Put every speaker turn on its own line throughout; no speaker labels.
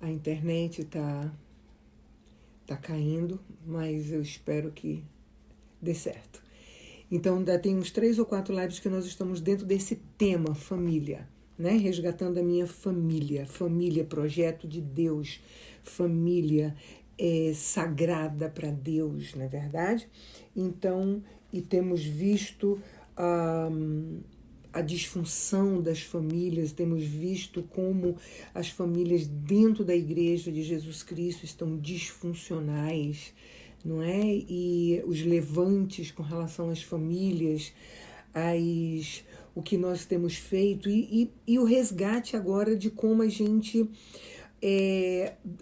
A internet tá caindo, mas eu espero que dê certo. Então, ainda tem uns 3 ou 4 lives que nós estamos dentro desse tema, família, né? Resgatando a minha família. Família, projeto de Deus. Família sagrada para Deus, não é verdade? Então, e temos visto a disfunção das famílias, temos visto como as famílias dentro da igreja de Jesus Cristo estão disfuncionais, não é? E os levantes com relação às famílias, o que nós temos feito e o resgate agora de como a gente...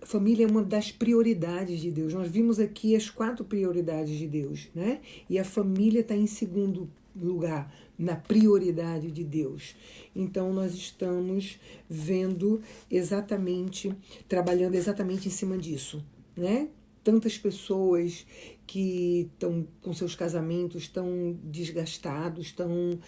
família é uma das prioridades de Deus. Nós vimos aqui as 4 prioridades de Deus, né? E a família está em segundo lugar, na prioridade de Deus. Então, nós estamos vendo exatamente, trabalhando exatamente em cima disso, né? Tantas pessoas que estão com seus casamentos tão desgastados, tão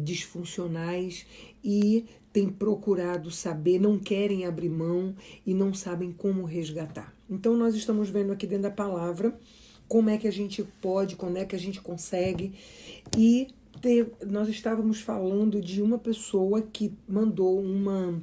disfuncionais e têm procurado saber, não querem abrir mão e não sabem como resgatar. Então, nós estamos vendo aqui dentro da palavra como é que a gente pode, como é que a gente consegue. E nós estávamos falando de uma pessoa que mandou uma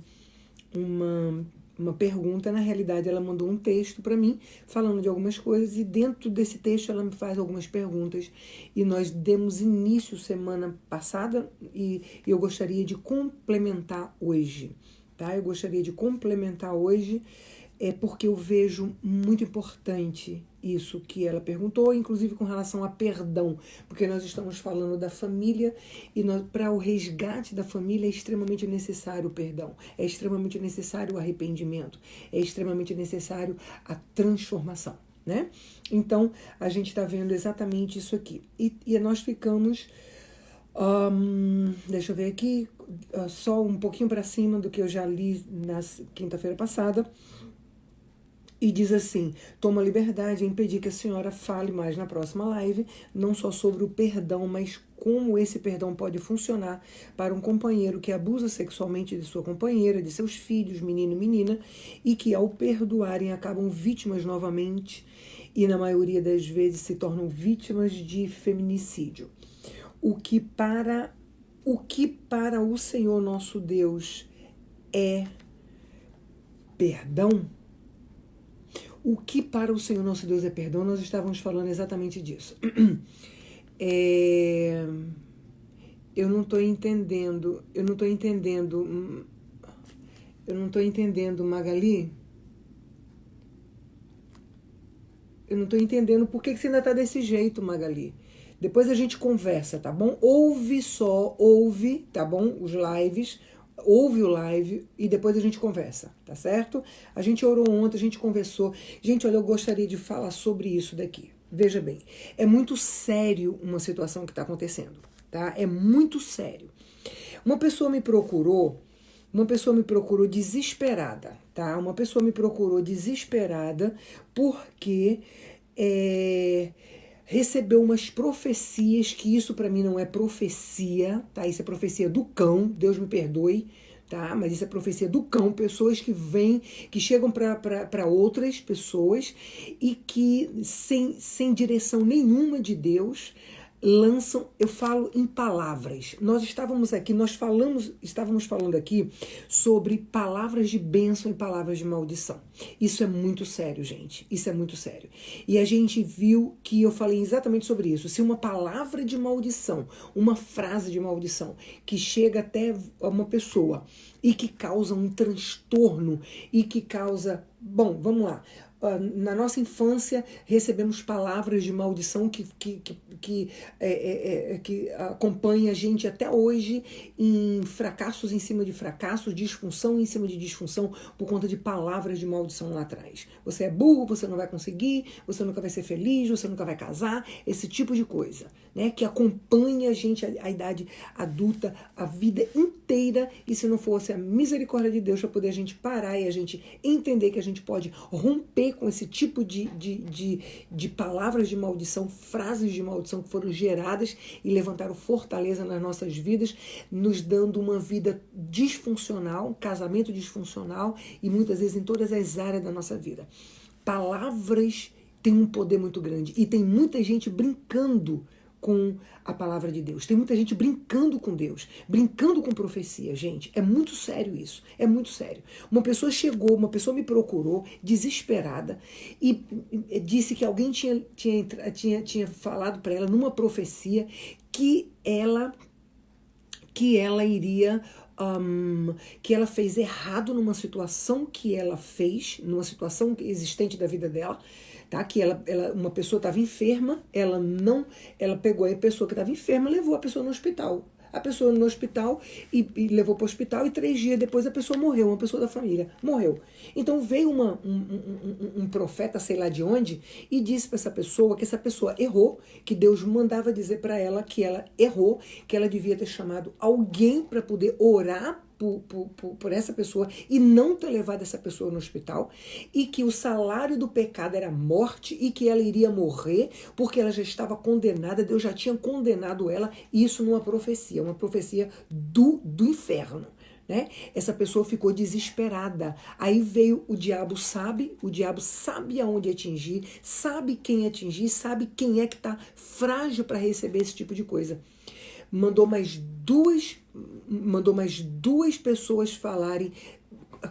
pergunta. Na realidade, ela mandou um texto para mim, falando de algumas coisas, e dentro desse texto ela me faz algumas perguntas, e nós demos início semana passada, e eu gostaria de complementar hoje, tá? Eu gostaria de complementar hoje, porque eu vejo muito importante isso que ela perguntou, inclusive com relação a perdão, porque nós estamos falando da família e para o resgate da família é extremamente necessário o perdão, é extremamente necessário o arrependimento, é extremamente necessário a transformação, né? Então, a gente está vendo exatamente isso aqui. E nós ficamos, deixa eu ver aqui, só um pouquinho para cima do que eu já li na quinta-feira passada. E diz assim: toma liberdade em pedir que a senhora fale mais na próxima live, não só sobre o perdão, mas como esse perdão pode funcionar para um companheiro que abusa sexualmente de sua companheira, de seus filhos, menino e menina, e que ao perdoarem acabam vítimas novamente e na maioria das vezes se tornam vítimas de feminicídio. O que para o Senhor nosso Deus é perdão? O que para o Senhor nosso Deus é perdão? Nós estávamos falando exatamente disso. Eu não estou entendendo, Magali. Eu não estou entendendo por que você ainda está desse jeito, Magali. Depois a gente conversa, tá bom? Ouve, tá bom? Os lives. Ouve o live e depois a gente conversa, tá certo? A gente orou ontem, a gente conversou. Gente, olha, eu gostaria de falar sobre isso daqui. Veja bem, é muito sério uma situação que está acontecendo, tá? É muito sério. Uma pessoa me procurou desesperada, tá? Uma pessoa me procurou desesperada porque recebeu umas profecias, que isso para mim não é profecia, tá? Isso é profecia do cão, Deus me perdoe, tá? Mas isso é profecia do cão, pessoas que chegam para outras pessoas e que sem direção nenhuma de Deus lançam, eu falo em palavras. Nós estávamos falando aqui sobre palavras de bênção e palavras de maldição. Isso é muito sério, gente. Isso é muito sério. E a gente viu que eu falei exatamente sobre isso. Se uma palavra de maldição, uma frase de maldição que chega até uma pessoa e que causa um transtorno e que causa... Bom, vamos lá. Na nossa infância recebemos palavras de maldição que acompanha a gente até hoje, em fracassos em cima de fracassos, disfunção em cima de disfunção, por conta de palavras de maldição lá atrás. Você é burro, você não vai conseguir, você nunca vai ser feliz, você nunca vai casar, esse tipo de coisa, né? Que acompanha a gente a idade adulta, a vida inteira, e se não fosse a misericórdia de Deus para poder a gente parar e a gente entender que a gente pode romper romper com esse tipo de palavras de maldição, frases de maldição que foram geradas e levantaram fortaleza nas nossas vidas, nos dando uma vida disfuncional, um casamento disfuncional e muitas vezes em todas as áreas da nossa vida. Palavras têm um poder muito grande e tem muita gente brincando com a palavra de Deus. Tem muita gente brincando com Deus, brincando com profecia, gente. É muito sério isso, é muito sério. Uma pessoa me procurou, desesperada, e disse que alguém tinha falado para ela numa profecia que ela iria... que ela fez errado numa situação que ela fez, numa situação existente da vida dela, tá? Que uma pessoa estava enferma, ela pegou a pessoa que estava enferma, levou a pessoa no hospital. A pessoa no hospital e levou para o hospital e 3 dias depois a pessoa morreu, uma pessoa da família morreu. Então veio um profeta, sei lá de onde, e disse para essa pessoa que essa pessoa errou, que Deus mandava dizer para ela que ela errou, que ela devia ter chamado alguém para poder orar por essa pessoa e não ter levado essa pessoa no hospital, e que o salário do pecado era morte e que ela iria morrer porque ela já estava condenada, Deus já tinha condenado ela, isso numa profecia, uma profecia do inferno. Né? Essa pessoa ficou desesperada. Aí veio o diabo sabe aonde atingir, sabe quem atingir, sabe quem é que está frágil para receber esse tipo de coisa. Mandou mais duas pessoas falarem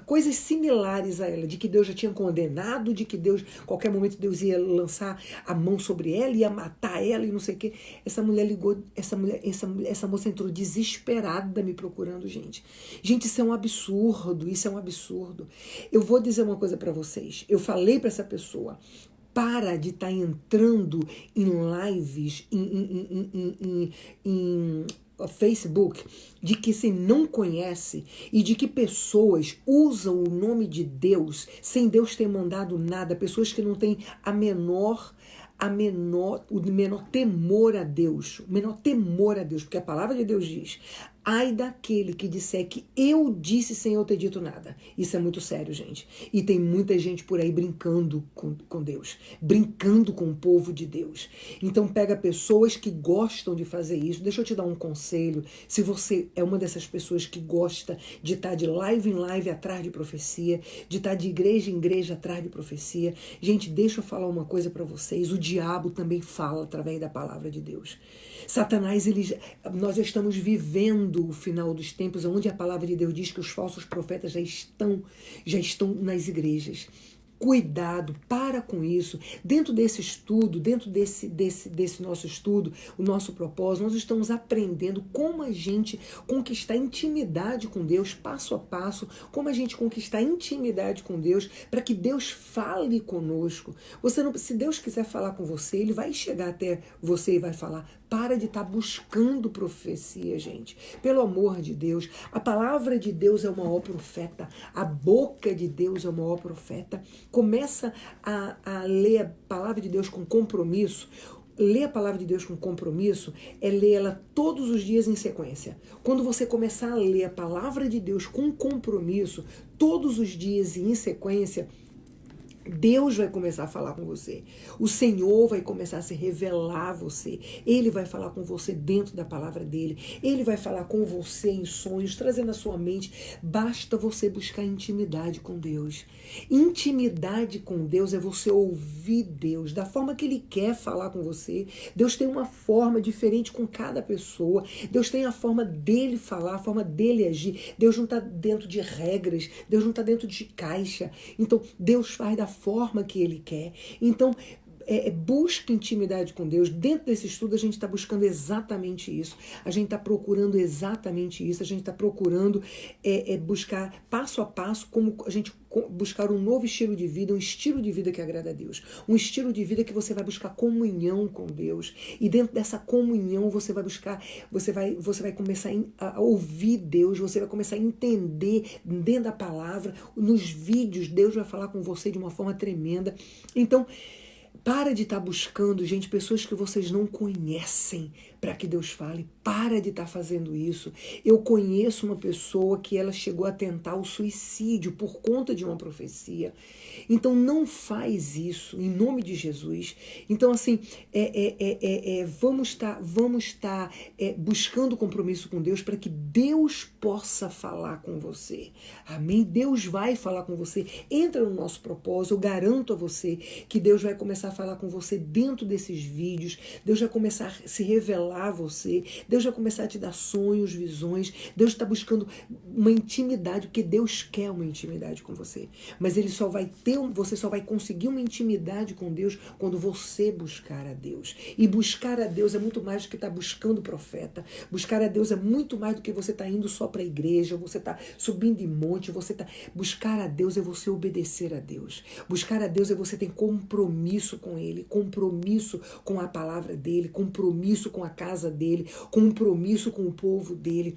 coisas similares a ela, de que Deus já tinha condenado, de que Deus, qualquer momento Deus ia lançar a mão sobre ela, ia matar ela e não sei o quê. Essa mulher ligou, essa moça entrou desesperada me procurando, gente. Gente, isso é um absurdo, isso é um absurdo. Eu vou dizer uma coisa para vocês. Eu falei para essa pessoa, para de estar entrando em lives, em Facebook, de que se não conhece e de que pessoas usam o nome de Deus sem Deus ter mandado nada, pessoas que não têm o menor temor a Deus, porque a palavra de Deus diz: ai daquele que disser que eu disse sem eu ter dito nada. Isso é muito sério, gente. E tem muita gente por aí brincando com Deus, brincando com o povo de Deus. Então pega pessoas que gostam de fazer isso. Deixa eu te dar um conselho. Se você é uma dessas pessoas que gosta de estar de live em live atrás de profecia, de estar de igreja em igreja atrás de profecia, gente, deixa eu falar uma coisa para vocês. O diabo também fala através da palavra de Deus. Satanás, nós já estamos vivendo o final dos tempos, onde a palavra de Deus diz que os falsos profetas já estão nas igrejas. Cuidado, para com isso. Dentro desse estudo, dentro desse nosso estudo, o nosso propósito, nós estamos aprendendo como a gente conquistar intimidade com Deus, passo a passo, como a gente conquistar intimidade com Deus, para que Deus fale conosco. Se Deus quiser falar com você, Ele vai chegar até você e vai falar. Para de estar buscando profecia, gente. Pelo amor de Deus. A palavra de Deus é o maior profeta. A boca de Deus é o maior profeta. Começa a ler a palavra de Deus com compromisso. Ler a palavra de Deus com compromisso é ler ela todos os dias em sequência. Quando você começar a ler a palavra de Deus com compromisso, todos os dias e em sequência, Deus vai começar a falar com você. O Senhor vai começar a se revelar a você. Ele vai falar com você dentro da palavra dele. Ele vai falar com você em sonhos, trazendo à sua mente. Basta você buscar intimidade com Deus. Intimidade com Deus é você ouvir Deus da forma que Ele quer falar com você. Deus tem uma forma diferente com cada pessoa. Deus tem a forma dele falar, a forma dele agir. Deus não está dentro de regras. Deus não está dentro de caixa. Então, Deus faz da forma que Ele quer. Então, busca intimidade com Deus. Dentro desse estudo a gente está buscando exatamente isso. A gente está procurando exatamente isso. A gente está procurando buscar passo a passo como a gente buscar um novo estilo de vida, um estilo de vida que agrada a Deus. Um estilo de vida que você vai buscar comunhão com Deus. E dentro dessa comunhão você vai buscar, você vai começar a ouvir Deus, você vai começar a entender dentro da palavra, nos vídeos, Deus vai falar com você de uma forma tremenda. Então, Para de estar buscando, gente, pessoas que vocês não conhecem para que Deus fale. Para de estar fazendo isso. Eu conheço uma pessoa que ela chegou a tentar o suicídio por conta de uma profecia. Então não faz isso, em nome de Jesus. Então assim, vamos estar buscando compromisso com Deus para que Deus possa falar com você. Amém? Deus vai falar com você. Entra no nosso propósito. Eu garanto a você que Deus vai começar a falar com você dentro desses vídeos. Deus vai começar a se revelar a você. Deus vai começar a te dar sonhos, visões. Deus está buscando uma intimidade, porque Deus quer uma intimidade com você. Mas Ele só vai ter, você só vai conseguir uma intimidade com Deus quando você buscar a Deus. E buscar a Deus é muito mais do que estar buscando o profeta. Buscar a Deus é muito mais do que você estar indo só para a igreja, você está subindo em monte, buscar a Deus é você obedecer a Deus. Buscar a Deus é você ter compromisso com Ele, compromisso com a palavra dEle, compromisso com a casa dEle, compromisso com o povo dEle.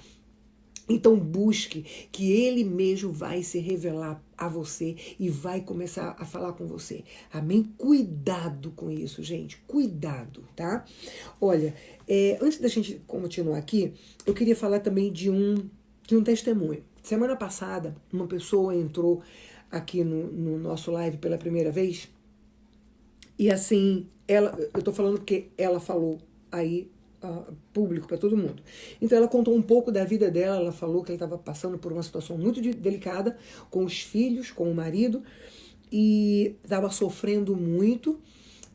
Então busque que Ele mesmo vai se revelar a você e vai começar a falar com você. Amém? Cuidado com isso, gente. Cuidado, tá? Olha, antes da gente continuar aqui, eu queria falar também de um testemunho. Semana passada, uma pessoa entrou aqui no nosso live pela primeira vez e assim, eu tô falando porque ela falou aí público para todo mundo. Então ela contou um pouco da vida dela, ela falou que ela estava passando por uma situação muito delicada com os filhos, com o marido, e estava sofrendo muito,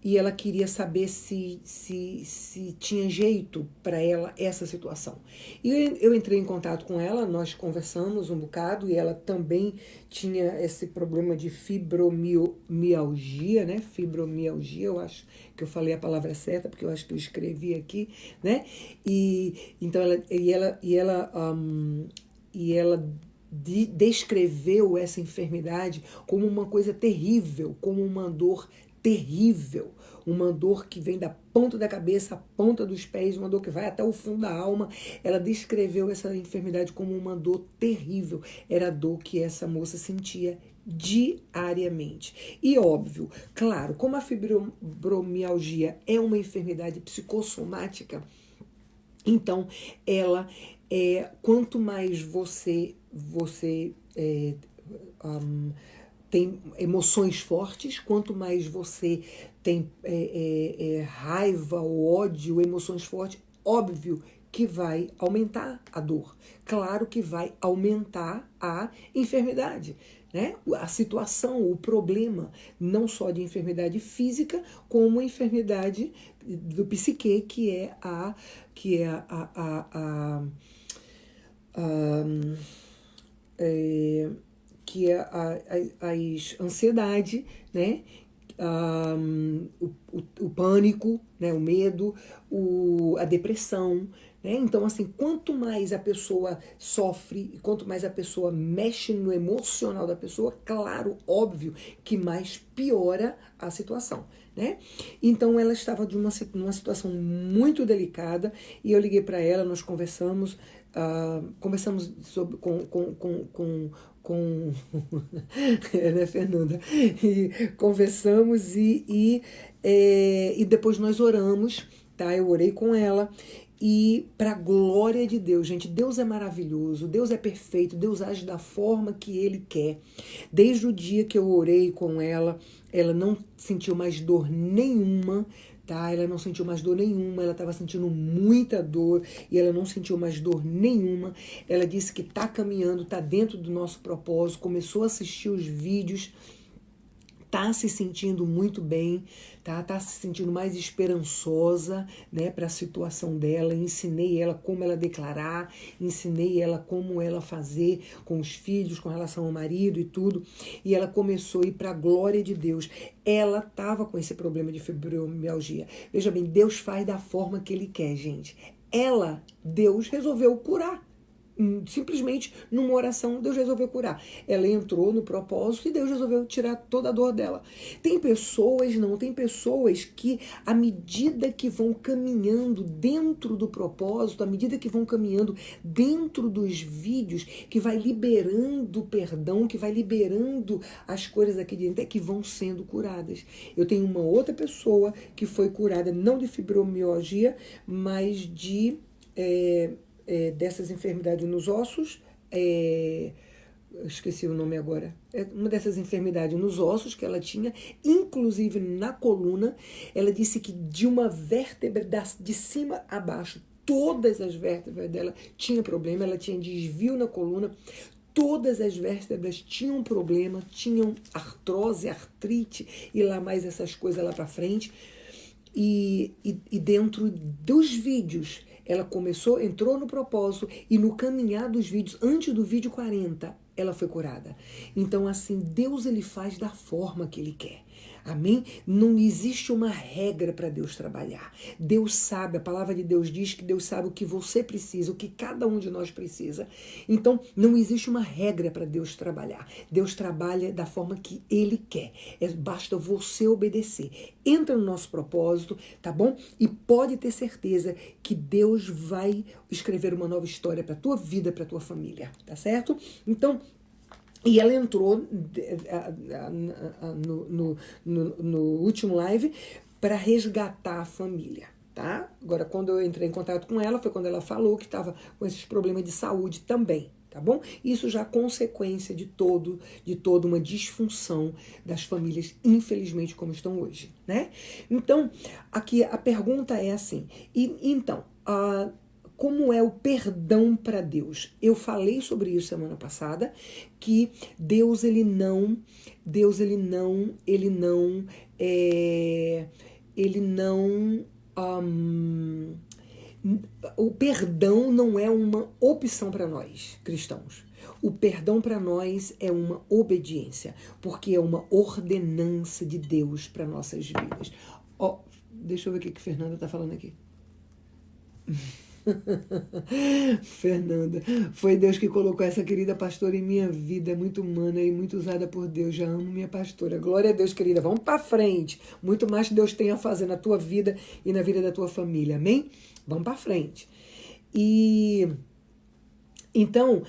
e ela queria saber se tinha jeito para ela essa situação. E eu entrei em contato com ela, nós conversamos um bocado, e ela também tinha esse problema de fibromialgia, né? Fibromialgia, eu acho que eu falei a palavra certa, porque eu acho que eu escrevi aqui, né? Então ela descreveu essa enfermidade como uma coisa terrível, como uma dor terrível, uma dor que vem da ponta da cabeça à ponta dos pés, uma dor que vai até o fundo da alma. Ela descreveu essa enfermidade como uma dor terrível. Era a dor que essa moça sentia diariamente. E óbvio, claro, como a fibromialgia é uma enfermidade psicossomática, então ela quanto mais você tem emoções fortes, quanto mais você tem raiva, ódio, emoções fortes, óbvio que vai aumentar a dor. Claro que vai aumentar a enfermidade, né? A situação, o problema, não só de enfermidade física, como a enfermidade do psique, que é as ansiedade, né? O pânico, né? O medo, a depressão, né? Então, assim, quanto mais a pessoa sofre, quanto mais a pessoa mexe no emocional da pessoa, claro, óbvio, que mais piora a situação, né? Então, ela estava numa situação muito delicada e eu liguei para ela, nós conversamos sobre né, Fernanda? E conversamos e depois nós oramos, tá? Eu orei com ela. E para a glória de Deus, gente, Deus é maravilhoso, Deus é perfeito, Deus age da forma que Ele quer. Desde o dia que eu orei com ela, ela não sentiu mais dor nenhuma, tá? Ela não sentiu mais dor nenhuma, ela estava sentindo muita dor e ela não sentiu mais dor nenhuma. Ela disse que está caminhando, está dentro do nosso propósito, começou a assistir os vídeos, tá se sentindo muito bem, tá se sentindo mais esperançosa, né, para a situação dela. Ensinei ela como ela declarar, ensinei ela como ela fazer com os filhos, com relação ao marido e tudo, e ela começou a ir para a glória de Deus. Ela estava com esse problema de fibromialgia. Veja bem, Deus faz da forma que Ele quer, gente. Deus resolveu curar. simplesmente numa oração, Deus resolveu curar. Ela entrou no propósito e Deus resolveu tirar toda a dor dela. Tem pessoas que, à medida que vão caminhando dentro do propósito, à medida que vão caminhando dentro dos vídeos, que vai liberando perdão, que vai liberando as coisas aqui dentro, é que vão sendo curadas. Eu tenho uma outra pessoa que foi curada, não de fibromialgia, mas de dessas enfermidades nos ossos, esqueci o nome agora, uma dessas enfermidades nos ossos que ela tinha, inclusive na coluna. Ela disse que de uma vértebra de cima a baixo, todas as vértebras dela tinham problema, ela tinha desvio na coluna, todas as vértebras tinham problema, tinham artrose, artrite e lá mais essas coisas lá para frente. E dentro dos vídeos, ela entrou no propósito e no caminhar dos vídeos, antes do vídeo 40, ela foi curada. Então, assim, Deus ele faz da forma que ele quer. Amém? Não existe uma regra para Deus trabalhar. Deus sabe, a palavra de Deus diz que Deus sabe o que você precisa, o que cada um de nós precisa. Então, não existe uma regra para Deus trabalhar. Deus trabalha da forma que Ele quer. Basta você obedecer. Entra no nosso propósito, tá bom? E pode ter certeza que Deus vai escrever uma nova história para a tua vida, para a tua família, tá certo? Então, e ela entrou no último live para resgatar a família, tá? Agora, quando eu entrei em contato com ela, foi quando ela falou que estava com esses problemas de saúde também, tá bom? Isso já é consequência de toda uma disfunção das famílias, infelizmente, como estão hoje, né? Então, aqui a pergunta é assim, então, como é o perdão para Deus? Eu falei sobre isso semana passada, que Deus ele não, o perdão não é uma opção para nós, cristãos. O perdão para nós é uma obediência, porque é uma ordenança de Deus para nossas vidas. Deixa eu ver o que a Fernanda está falando aqui. Fernanda, foi Deus que colocou essa querida pastora em minha vida, é muito humana e muito usada por Deus, já amo minha pastora, glória a Deus, querida, vamos para frente, muito mais que Deus tem a fazer na tua vida e na vida da tua família, amém? Vamos para frente. E então,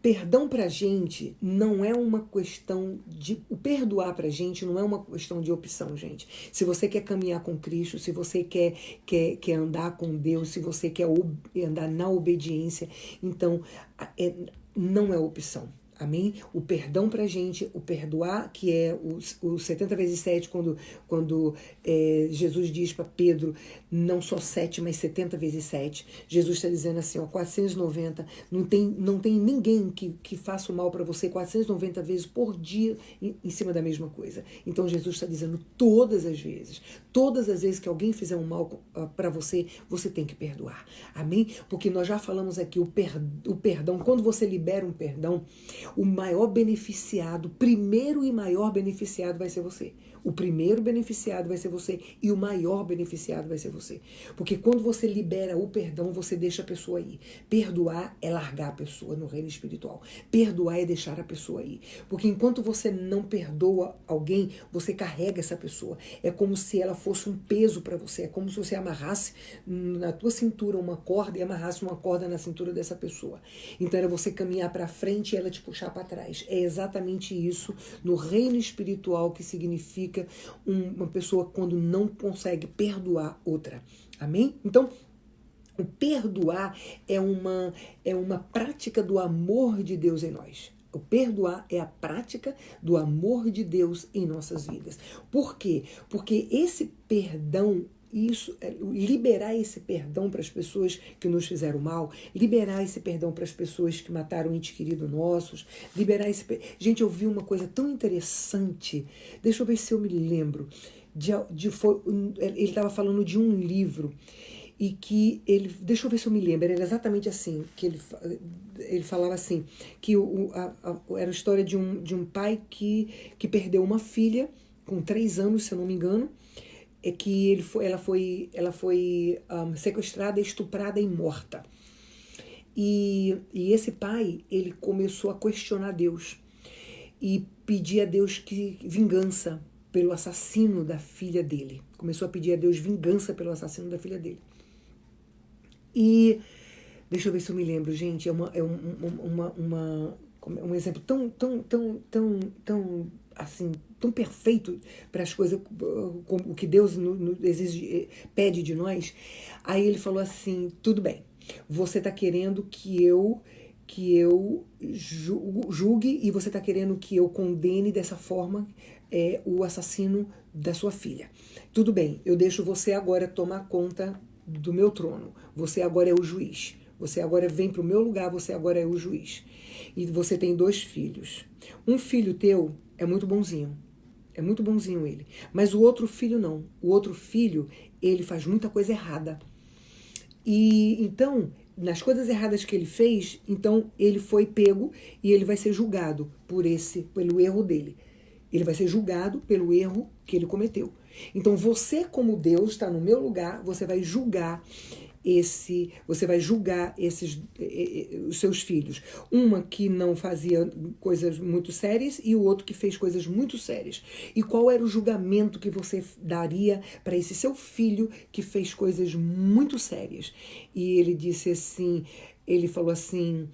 perdão pra gente não é uma questão de... O perdoar pra gente não é uma questão de opção, gente. Se você quer caminhar com Cristo, se você quer andar com Deus, se você quer andar na obediência, então não é opção. Amém? O perdão pra gente, o perdoar, que é o 70 vezes 7, quando Jesus diz para Pedro, não só 7, mas 70 vezes 7. Jesus está dizendo assim, 490, não tem ninguém que faça o mal para você 490 vezes por dia em cima da mesma coisa. Então Jesus está dizendo todas as vezes que alguém fizer um mal para você, você tem que perdoar. Amém? Porque nós já falamos aqui, o perdão, quando você libera um perdão, o maior beneficiado, primeiro e maior beneficiado vai ser você. O primeiro beneficiado vai ser você e o maior beneficiado vai ser você. Porque quando você libera o perdão, você deixa a pessoa ir. Perdoar é largar a pessoa no reino espiritual. Perdoar é deixar a pessoa ir. Porque enquanto você não perdoa alguém, você carrega essa pessoa. É como se ela fosse um peso para você. É como se você amarrasse na tua cintura uma corda e amarrasse uma corda na cintura dessa pessoa. Então era você caminhar para frente e ela te puxar para trás. É exatamente isso no reino espiritual que significa uma pessoa quando não consegue perdoar outra. Amém? Então, o perdoar é uma prática do amor de Deus em nós. O perdoar é a prática do amor de Deus em nossas vidas. Por quê? Porque esse perdão, liberar esse perdão para as pessoas que nos fizeram mal, liberar esse perdão para as pessoas que mataram entes queridos nossos, Gente, eu vi uma coisa tão interessante, deixa eu ver se eu me lembro, ele estava falando de um livro, e que deixa eu ver se eu me lembro, era exatamente assim, que ele falava assim, que era a história de um pai que perdeu uma filha com 3 anos, se eu não me engano, ela foi sequestrada, estuprada e morta. E esse pai, ele começou a questionar Deus e pedir a Deus vingança pelo assassino da filha dele. Começou a pedir a Deus vingança pelo assassino da filha dele. E deixa eu ver se eu me lembro, gente, um exemplo tão assim, tão perfeito para as coisas, o que Deus exige, pede de nós. Aí ele falou assim: tudo bem, você está querendo que eu julgue e você está querendo que eu condene dessa forma o assassino da sua filha. Tudo bem, eu deixo você agora tomar conta do meu trono. Você agora é o juiz. Você agora vem para o meu lugar, você agora é o juiz. E você tem 2 filhos. Um filho teu é muito bonzinho. É muito bonzinho ele. Mas o outro filho não. O outro filho, ele faz muita coisa errada. E então, nas coisas erradas que ele fez, então ele foi pego e ele vai ser julgado pelo erro dele. Ele vai ser julgado pelo erro que ele cometeu. Então você, como Deus, está no meu lugar, você vai julgar os seus filhos. Uma que não fazia coisas muito sérias e o outro que fez coisas muito sérias. E qual era o julgamento que você daria para esse seu filho que fez coisas muito sérias? E ele disse assim, ele falou assim,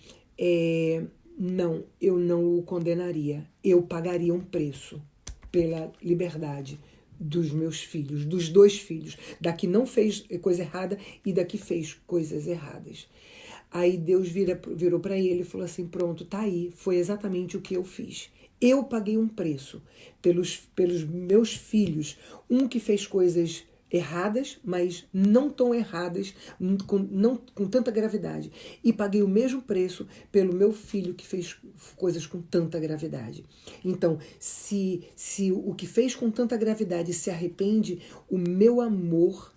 não, eu não o condenaria. Eu pagaria um preço pela liberdade dos meus filhos, dos 2 filhos, da que não fez coisa errada e da que fez coisas erradas. Aí Deus virou para ele e falou assim: pronto, tá aí, foi exatamente o que eu fiz. Eu paguei um preço pelos meus filhos, um que fez coisas erradas, mas não tão erradas, com tanta gravidade. E paguei o mesmo preço pelo meu filho que fez coisas com tanta gravidade. Então, se o que fez com tanta gravidade se arrepende, o meu amor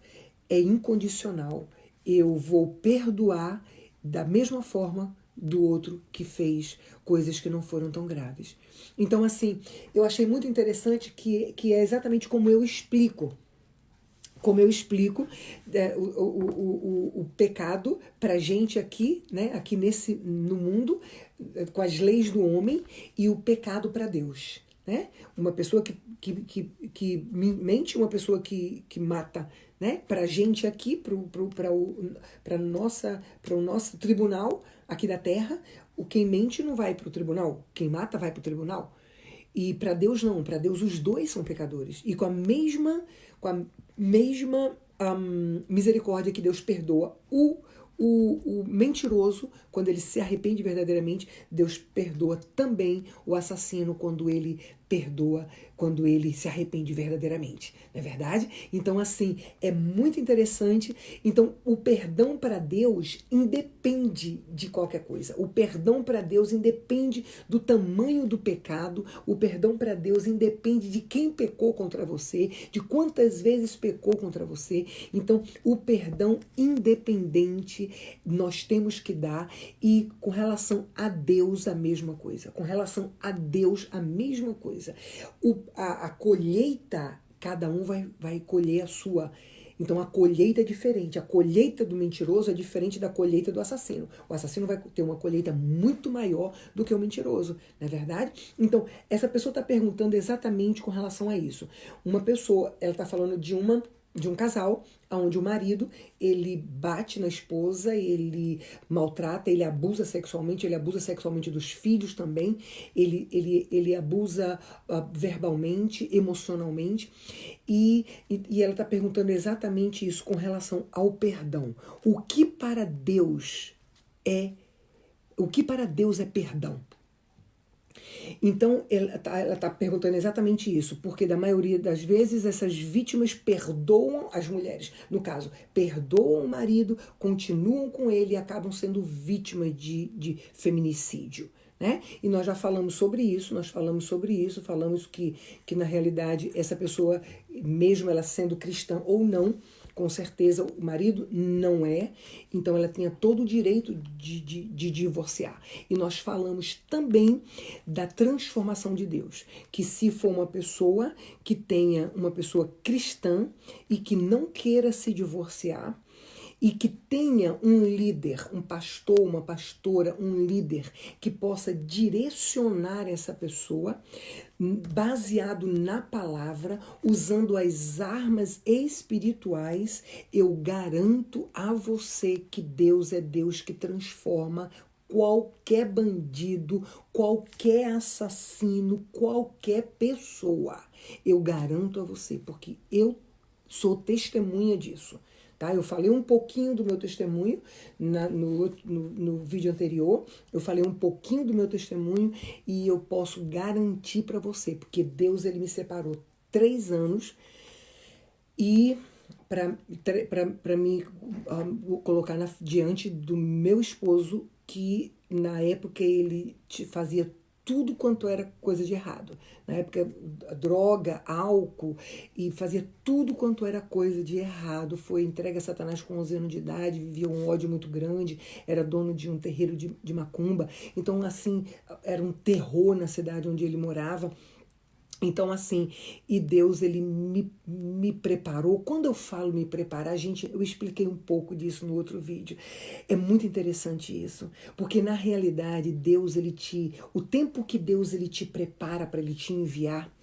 é incondicional. Eu vou perdoar da mesma forma do outro que fez coisas que não foram tão graves. Então, assim, eu achei muito interessante que é exatamente como eu explico o pecado pra gente aqui, né, aqui no mundo, com as leis do homem, e o pecado para Deus, né? Uma pessoa que mente, uma pessoa que mata, né? Pra gente aqui, para o nosso tribunal aqui da terra, quem mente não vai para o tribunal, quem mata vai para o tribunal. E para Deus não, para Deus os 2 são pecadores. E com a mesma misericórdia que Deus perdoa o mentiroso, quando ele se arrepende verdadeiramente, Deus perdoa também o assassino quando ele se arrepende verdadeiramente, não é verdade? Então, assim, é muito interessante. Então, o perdão para Deus independe de qualquer coisa. O perdão para Deus independe do tamanho do pecado. O perdão para Deus independe de quem pecou contra você, de quantas vezes pecou contra você. Então, o perdão independente nós temos que dar, e com relação a Deus a mesma coisa. Com relação a Deus a mesma coisa. A colheita, cada um vai colher a sua. Então a colheita é diferente. A colheita do mentiroso é diferente da colheita do assassino. O assassino vai ter uma colheita muito maior do que o mentiroso, não é verdade? Então essa pessoa está perguntando exatamente com relação a isso. Uma pessoa, ela está falando de um casal onde o marido, ele bate na esposa, ele maltrata, ele abusa sexualmente dos filhos também, ele abusa verbalmente, emocionalmente, e ela está perguntando exatamente isso com relação ao perdão. O que para Deus é perdão? Então, ela tá perguntando exatamente isso, porque da maioria das vezes essas vítimas perdoam as mulheres. No caso, perdoam o marido, continuam com ele e acabam sendo vítimas de feminicídio, né? E nós já falamos sobre isso, falamos que na realidade essa pessoa, mesmo ela sendo cristã ou não, com certeza o marido não é, então ela tinha todo o direito de divorciar. E nós falamos também da transformação de Deus, que se for uma pessoa que tenha uma pessoa cristã e que não queira se divorciar, e que tenha um líder, um pastor, uma pastora, um líder que possa direcionar essa pessoa baseado na palavra, usando as armas espirituais. Eu garanto a você que Deus é Deus que transforma qualquer bandido, qualquer assassino, qualquer pessoa. Eu garanto a você, porque eu sou testemunha disso. Tá? Eu falei um pouquinho do meu testemunho no vídeo anterior, eu falei um pouquinho do meu testemunho e eu posso garantir para você, porque Deus ele me separou 3 anos e para me colocar diante do meu esposo, que na época ele fazia tudo quanto era coisa de errado. Na época, droga, álcool, e fazia tudo quanto era coisa de errado. Foi entregue a Satanás com 11 anos de idade, vivia um ódio muito grande, era dono de um terreiro de macumba. Então, assim, era um terror na cidade onde ele morava. Então, assim, e Deus, ele me preparou. Quando eu falo me preparar, gente, eu expliquei um pouco disso no outro vídeo. É muito interessante isso, porque na realidade, Deus, o tempo que Deus, ele te prepara para ele te enviar,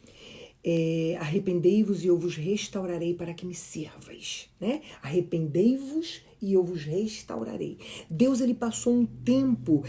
arrependei-vos e eu vos restaurarei para que me sirvas, né? Arrependei-vos e eu vos restaurarei. Deus, ele passou um tempo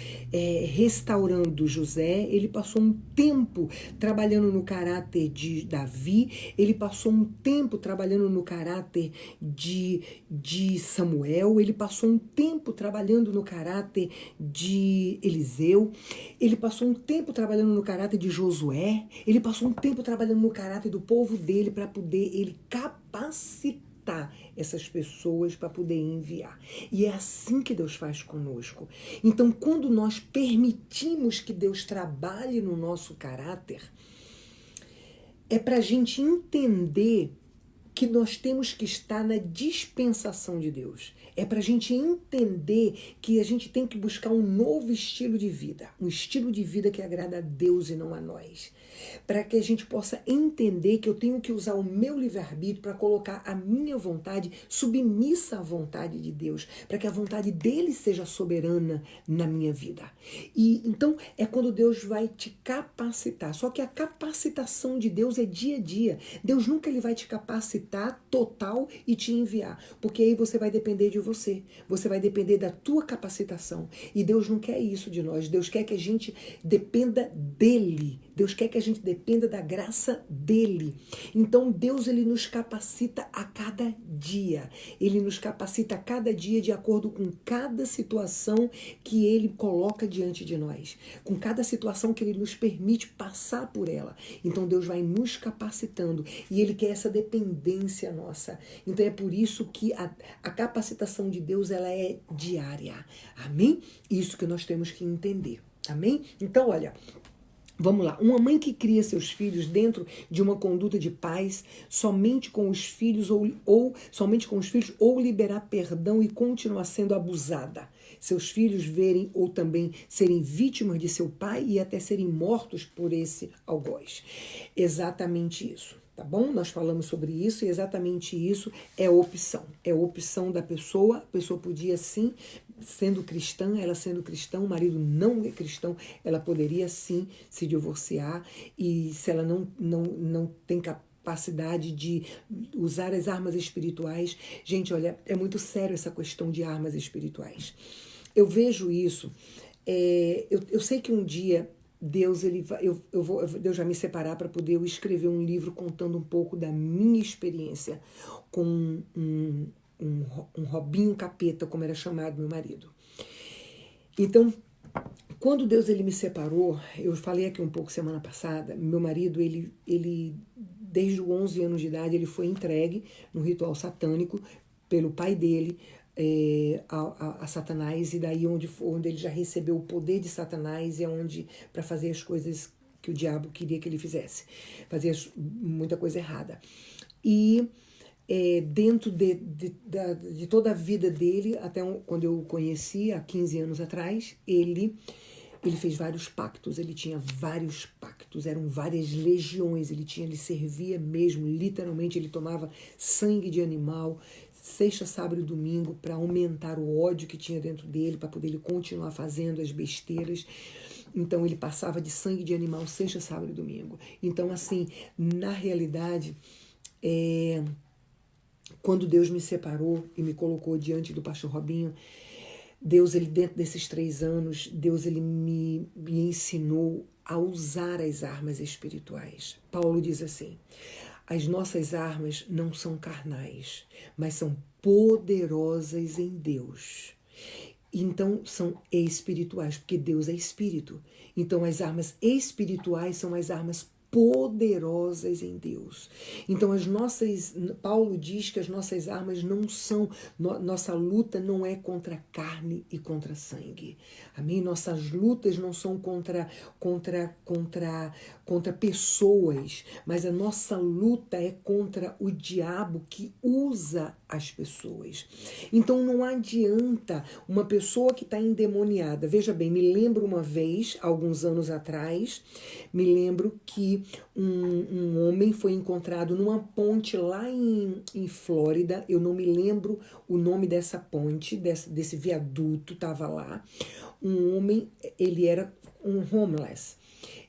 restaurando José, ele passou um tempo trabalhando no caráter de Davi, ele passou um tempo trabalhando no caráter de Samuel, ele passou um tempo trabalhando no caráter de Eliseu, ele passou um tempo trabalhando no caráter de Josué, ele passou um tempo trabalhando no caráter do povo dele para poder ele capacitar essas pessoas para poder enviar. E é assim que Deus faz conosco. Então, quando nós permitimos que Deus trabalhe no nosso caráter, é para a gente entender que nós temos que estar na dispensação de Deus. É para a gente entender que a gente tem que buscar um novo estilo de vida, um estilo de vida que agrada a Deus e não a nós. Para que a gente possa entender que eu tenho que usar o meu livre-arbítrio para colocar a minha vontade submissa à vontade de Deus, para que a vontade dele seja soberana na minha vida. E então é quando Deus vai te capacitar. Só que a capacitação de Deus é dia a dia. Deus nunca ele vai te capacitar total e te enviar, porque aí você vai depender de você. Você vai depender da tua capacitação. E Deus não quer isso de nós. Deus quer que a gente dependa dele. Deus quer que a gente dependa da graça dele. Então Deus ele nos capacita a cada dia. Ele nos capacita a cada dia de acordo com cada situação que ele coloca diante de nós. Com cada situação que ele nos permite passar por ela. Então Deus vai nos capacitando e ele quer essa dependência nossa. Então é por isso que a capacitação de Deus ela é diária. Amém? Isso que nós temos que entender. Amém? Então olha, vamos lá. Uma mãe que cria seus filhos dentro de uma conduta de paz, somente com os filhos ou liberar perdão e continuar sendo abusada. Seus filhos verem ou também serem vítimas de seu pai e até serem mortos por esse algoz. Exatamente isso. Tá bom? Nós falamos sobre isso e exatamente isso é opção. É opção da pessoa. A pessoa podia sim, sendo cristã, o marido não é cristão, ela poderia sim se divorciar e se ela não tem capacidade de usar as armas espirituais. Gente, olha, é muito sério essa questão de armas espirituais. Eu vejo isso, eu sei que um dia Deus vai me separar para poder eu escrever um livro contando um pouco da minha experiência com um Robinho Capeta, como era chamado meu marido. Então, quando Deus ele me separou, eu falei aqui um pouco semana passada, meu marido, ele desde os 11 anos de idade, ele foi entregue no ritual satânico pelo pai dele, a Satanás, e daí onde ele já recebeu o poder de Satanás, é onde para fazer as coisas que o diabo queria que ele fizesse, fazia muita coisa errada. E dentro de toda a vida dele, até quando eu o conheci, há 15 anos atrás, ele fez vários pactos, ele tinha vários pactos, eram várias legiões, ele servia mesmo, literalmente, ele tomava sangue de animal, sexta, sábado e domingo para aumentar o ódio que tinha dentro dele, para poder ele continuar fazendo as besteiras. Então ele passava de sangue de animal sexta, sábado e domingo. Então, assim, na realidade, quando Deus me separou e me colocou diante do pastor Robinho, Deus, ele dentro desses 3 anos, Deus, ele me ensinou a usar as armas espirituais. Paulo diz assim: as nossas armas não são carnais, mas são poderosas em Deus. Então são espirituais, porque Deus é espírito. Então as armas espirituais são as armas poderosas em Deus. Então Paulo diz que as nossas armas não são, nossa luta não é contra carne e contra sangue. Amém? Nossas lutas não são contra pessoas, mas a nossa luta é contra o diabo que usa as pessoas. Então não adianta uma pessoa que está endemoniada. Veja bem, me lembro uma vez, alguns anos atrás, me lembro que um homem foi encontrado numa ponte lá em Flórida. Eu não me lembro o nome dessa ponte, desse viaduto, estava lá. Um homem, ele era um homeless,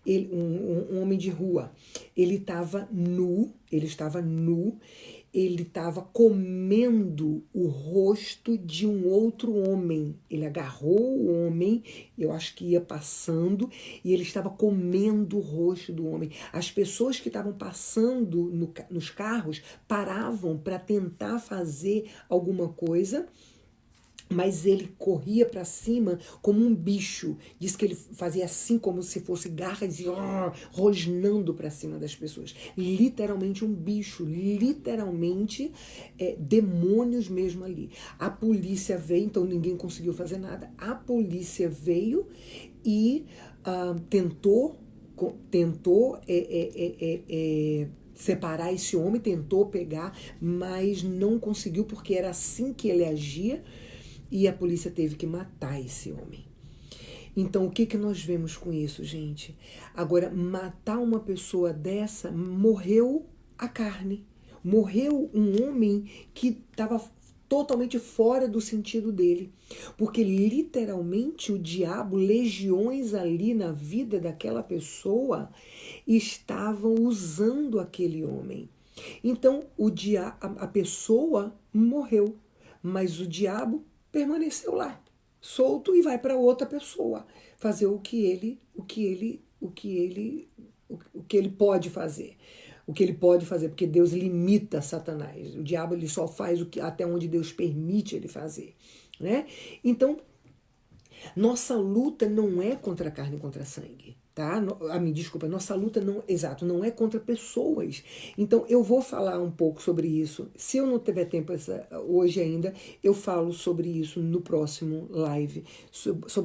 um homem de rua. Ele estava nu, ele estava comendo o rosto de um outro homem. Ele agarrou o homem, eu acho que ia passando, e ele estava comendo o rosto do homem. As pessoas que estavam passando nos carros paravam para tentar fazer alguma coisa, mas ele corria para cima como um bicho. Diz que ele fazia assim como se fosse garras e rosnando para cima das pessoas. Literalmente um bicho, literalmente demônios mesmo ali. A polícia veio, então ninguém conseguiu fazer nada. A polícia veio e tentou separar esse homem, tentou pegar, mas não conseguiu, porque era assim que ele agia. E a polícia teve que matar esse homem. Então, o que nós vemos com isso, gente? Agora, matar uma pessoa dessa, morreu a carne. Morreu um homem que estava totalmente fora do sentido dele. Porque, literalmente, o diabo, legiões ali na vida daquela pessoa, estavam usando aquele homem. Então, a pessoa morreu, mas o diabo permaneceu lá, solto, e vai para outra pessoa fazer o que ele pode fazer. O que ele pode fazer, porque Deus limita Satanás. O diabo, ele só faz até onde Deus permite ele fazer, né? Então, nossa luta não é contra a carne e contra sangue, tá? Desculpa, nossa luta não é contra pessoas. Então, eu vou falar um pouco sobre isso. Se eu não tiver tempo hoje ainda, eu falo sobre isso no próximo live,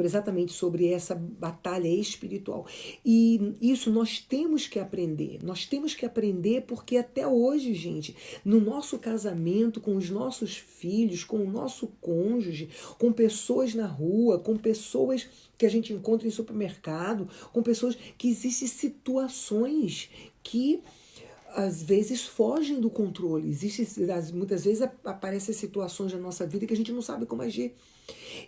exatamente sobre essa batalha espiritual. E isso nós temos que aprender. Nós temos que aprender, porque até hoje, gente, no nosso casamento, com os nossos filhos, com o nosso cônjuge, com pessoas na rua, com pessoas que a gente encontra em supermercado, com pessoas que existem situações que às vezes fogem do controle. Muitas vezes aparecem situações na nossa vida que a gente não sabe como agir.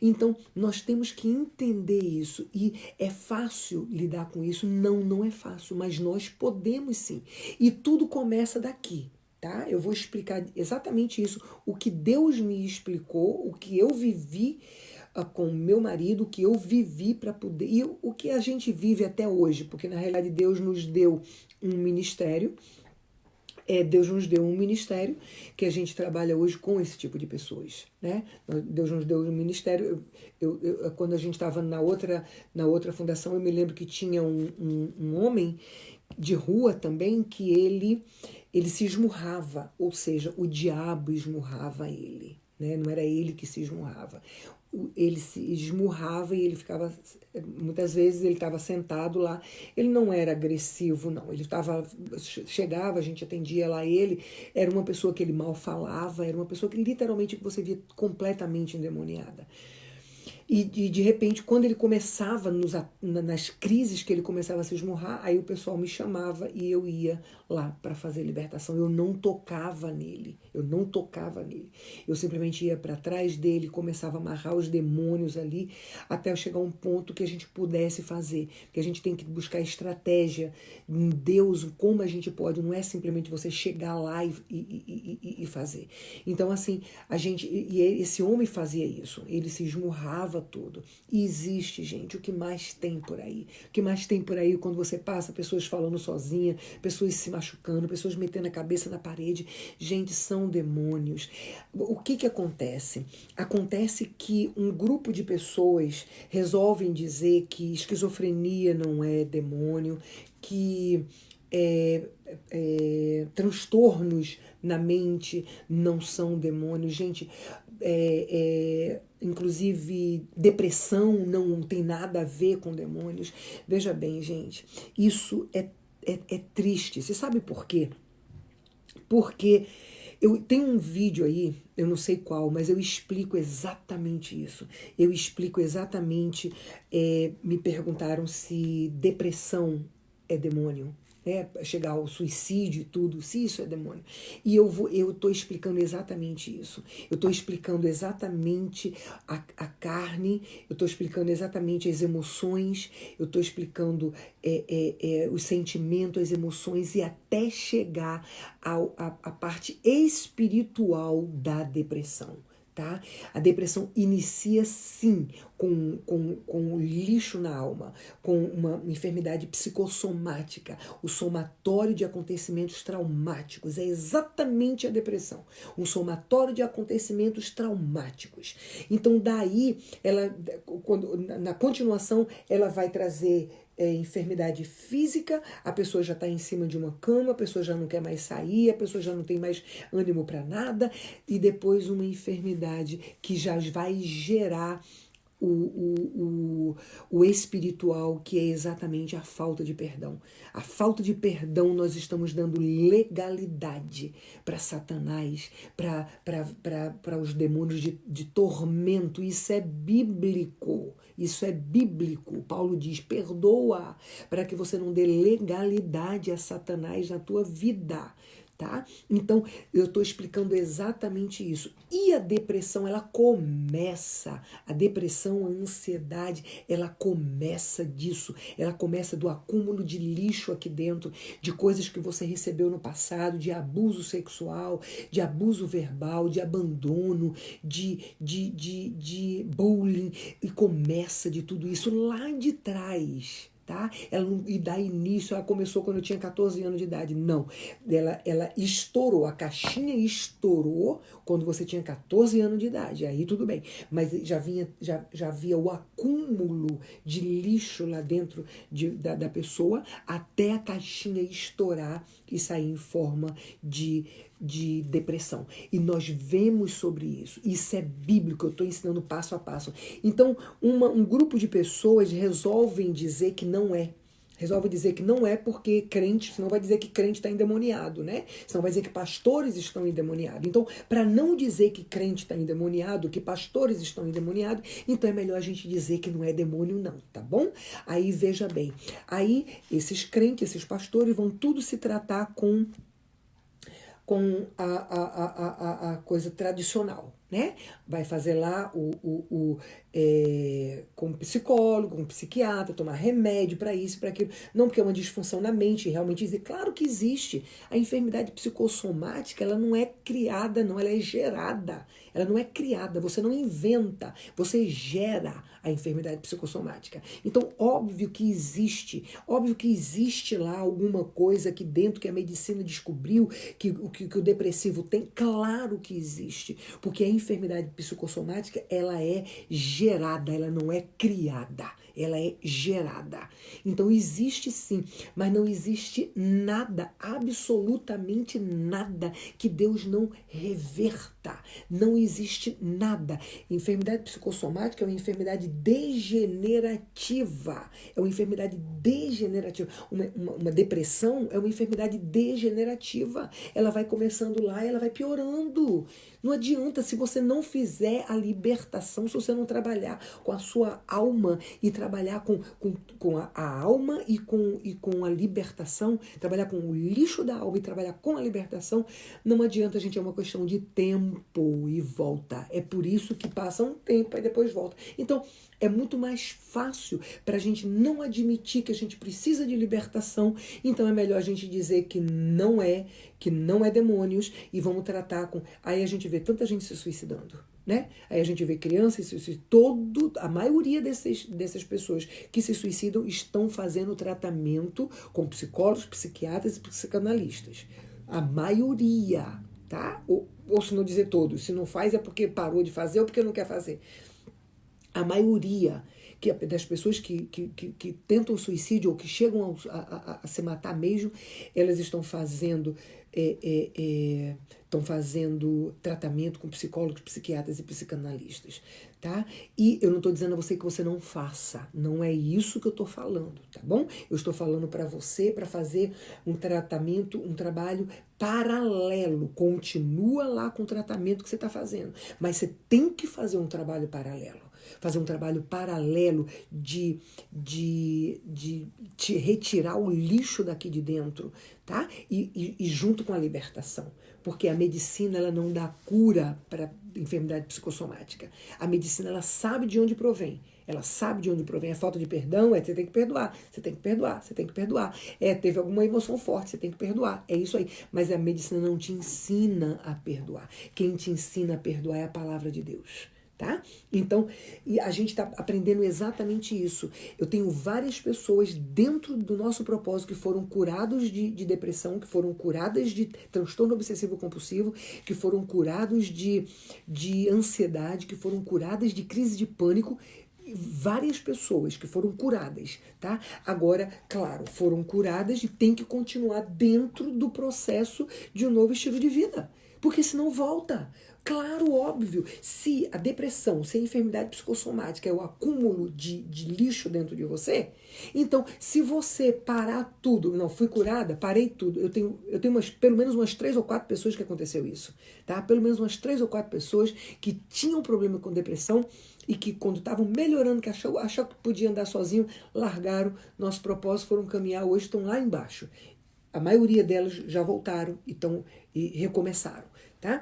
Então, nós temos que entender isso. E é fácil lidar com isso? Não é fácil, mas nós podemos sim. E tudo começa daqui. Tá? Eu vou explicar exatamente isso, o que Deus me explicou, o que eu vivi com meu marido, o que eu vivi para poder, e o que a gente vive até hoje, porque na realidade Deus nos deu um ministério, que a gente trabalha hoje com esse tipo de pessoas, né? Deus nos deu um ministério. Quando a gente estava na outra fundação, eu me lembro que tinha um homem de rua também, que ele se esmurrava, ou seja, o diabo esmurrava ele, né? Não era ele que se esmurrava. Ele se esmurrava e ele ficava, muitas vezes ele estava sentado lá, ele não era agressivo, não, chegava, a gente atendia lá ele, era uma pessoa que ele mal falava, era uma pessoa que literalmente você via completamente endemoniada. E de repente, quando ele começava, nas crises que ele começava a se esmurrar, aí o pessoal me chamava e eu ia lá para fazer libertação. Eu não tocava nele, Eu simplesmente ia para trás dele, começava a amarrar os demônios ali, até eu chegar a um ponto que a gente pudesse fazer. Porque a gente tem que buscar estratégia em Deus, como a gente pode, não é simplesmente você chegar lá e fazer. Então, assim, esse homem fazia isso, ele se esmurrava todo. E existe, gente, o que mais tem por aí? O que mais tem por aí quando você passa, pessoas falando sozinha, pessoas se machucando, pessoas metendo a cabeça na parede. Gente, são demônios. O que acontece? Acontece que um grupo de pessoas resolvem dizer que esquizofrenia não é demônio, que transtornos na mente não são demônios. Gente, inclusive depressão não tem nada a ver com demônios. Veja bem, gente, isso é triste. Você sabe por quê? Porque eu tenho um vídeo aí, eu não sei qual, mas eu explico exatamente isso. Eu explico exatamente, me perguntaram se depressão é demônio, né? Chegar ao suicídio e tudo, se isso é demônio. E eu estou explicando exatamente isso. Eu estou explicando exatamente a carne, eu estou explicando exatamente as emoções, eu estou explicando os sentimentos, as emoções, e até chegar à parte espiritual da depressão. Tá? A depressão inicia sim com lixo na alma, com uma enfermidade psicossomática, o somatório de acontecimentos traumáticos. É exatamente a depressão, um somatório de acontecimentos traumáticos. Então daí, na continuação, ela vai trazer enfermidade física, a pessoa já está em cima de uma cama, a pessoa já não quer mais sair, a pessoa já não tem mais ânimo para nada, e depois uma enfermidade que já vai gerar o espiritual, que é exatamente a falta de perdão. A falta de perdão, nós estamos dando legalidade para Satanás, para os demônios de tormento. Isso é bíblico. Isso é bíblico. Paulo diz: perdoa, para que você não dê legalidade a Satanás na tua vida. Tá? Então, eu estou explicando exatamente isso. E a depressão, a depressão, a ansiedade, ela começa disso. Ela começa do acúmulo de lixo aqui dentro, de coisas que você recebeu no passado, de abuso sexual, de abuso verbal, de abandono, de bullying, e começa de tudo isso lá de trás. Tá? E dá início, ela começou quando eu tinha 14 anos de idade. Não, ela estourou, a caixinha estourou quando você tinha 14 anos de idade. Aí tudo bem, mas já havia o acúmulo de lixo lá dentro da pessoa, até a caixinha estourar e sair em forma de depressão. E nós vemos sobre isso. Isso é bíblico, eu estou ensinando passo a passo. Então, um grupo de pessoas resolvem dizer que não é. Resolve dizer que não é porque crente, senão vai dizer que crente está endemoniado, né? Senão vai dizer que pastores estão endemoniados. Então, para não dizer que crente está endemoniado, que pastores estão endemoniados, então é melhor a gente dizer que não é demônio não, tá bom? Aí, veja bem, aí esses crentes, esses pastores vão tudo se tratar com a coisa tradicional, né? Vai fazer lá com psicólogo, com psiquiatra, tomar remédio para isso, para aquilo. Não porque é uma disfunção na mente, realmente existe. Claro que existe. A enfermidade psicossomática, ela não é criada, não, ela é gerada. Ela não é criada, você não inventa, você gera a enfermidade psicossomática. Então, óbvio que existe lá alguma coisa aqui dentro que a medicina descobriu, que o depressivo tem. Claro que existe, porque a enfermidade psicossomática, ela é gerada, ela não é criada, ela é gerada. Então existe sim, mas não existe nada, absolutamente nada, que Deus não reverta. Não existe nada. Enfermidade psicossomática é uma enfermidade degenerativa. É uma enfermidade degenerativa. Uma depressão é uma enfermidade degenerativa. Ela vai começando lá e ela vai piorando. Não adianta se você não fizer a libertação, se você não trabalhar com a sua alma e trabalhar com a alma e com a libertação, trabalhar com o lixo da alma e trabalhar com a libertação, não adianta, gente, é uma questão de tempo e volta. É por isso que passa um tempo e depois volta. Então, é muito mais fácil para a gente não admitir que a gente precisa de libertação, então é melhor a gente dizer que não é demônios e vamos tratar com... Aí a gente vê tanta gente se suicidando, né? Aí a gente vê crianças se suicidando, a maioria dessas pessoas que se suicidam estão fazendo tratamento com psicólogos, psiquiatras e psicanalistas. A maioria, tá? Ou se não dizer todos, se não faz é porque parou de fazer ou porque não quer fazer. A maioria das pessoas que tentam suicídio ou que chegam a se matar mesmo, elas estão fazendo tratamento com psicólogos, psiquiatras e psicanalistas, tá? E eu não estou dizendo a você que você não faça, não é isso que eu estou falando, tá bom? Eu estou falando para você, para fazer um tratamento, um trabalho paralelo, continua lá com o tratamento que você está fazendo, mas você tem que fazer um trabalho paralelo. Fazer um trabalho paralelo de te retirar o lixo daqui de dentro, tá? E junto com a libertação. Porque a medicina, ela não dá cura para enfermidade psicossomática. A medicina, ela sabe de onde provém. Ela sabe de onde provém. A falta de perdão você tem que perdoar, você tem que perdoar, você tem que perdoar. Teve alguma emoção forte, você tem que perdoar. É isso aí. Mas a medicina não te ensina a perdoar. Quem te ensina a perdoar é a palavra de Deus. Tá? Então, e a gente está aprendendo exatamente isso. Eu tenho várias pessoas dentro do nosso propósito que foram curados de depressão, que foram curadas de transtorno obsessivo compulsivo, que foram curados de ansiedade, que foram curadas de crise de pânico. Várias pessoas que foram curadas, tá? Agora, claro, foram curadas e tem que continuar dentro do processo de um novo estilo de vida, porque senão volta. Claro, óbvio, se a depressão, se a enfermidade psicossomática é o acúmulo de lixo dentro de você, então, se você parar tudo, não, fui curada, parei tudo, eu tenho pelo menos umas 3 ou 4 pessoas que aconteceu isso, tá? Pelo menos umas 3 ou 4 pessoas que tinham problema com depressão e que quando estavam melhorando, que acharam que podia andar sozinho, largaram nosso propósito, foram caminhar, hoje estão lá embaixo. A maioria delas já voltaram e recomeçaram, tá?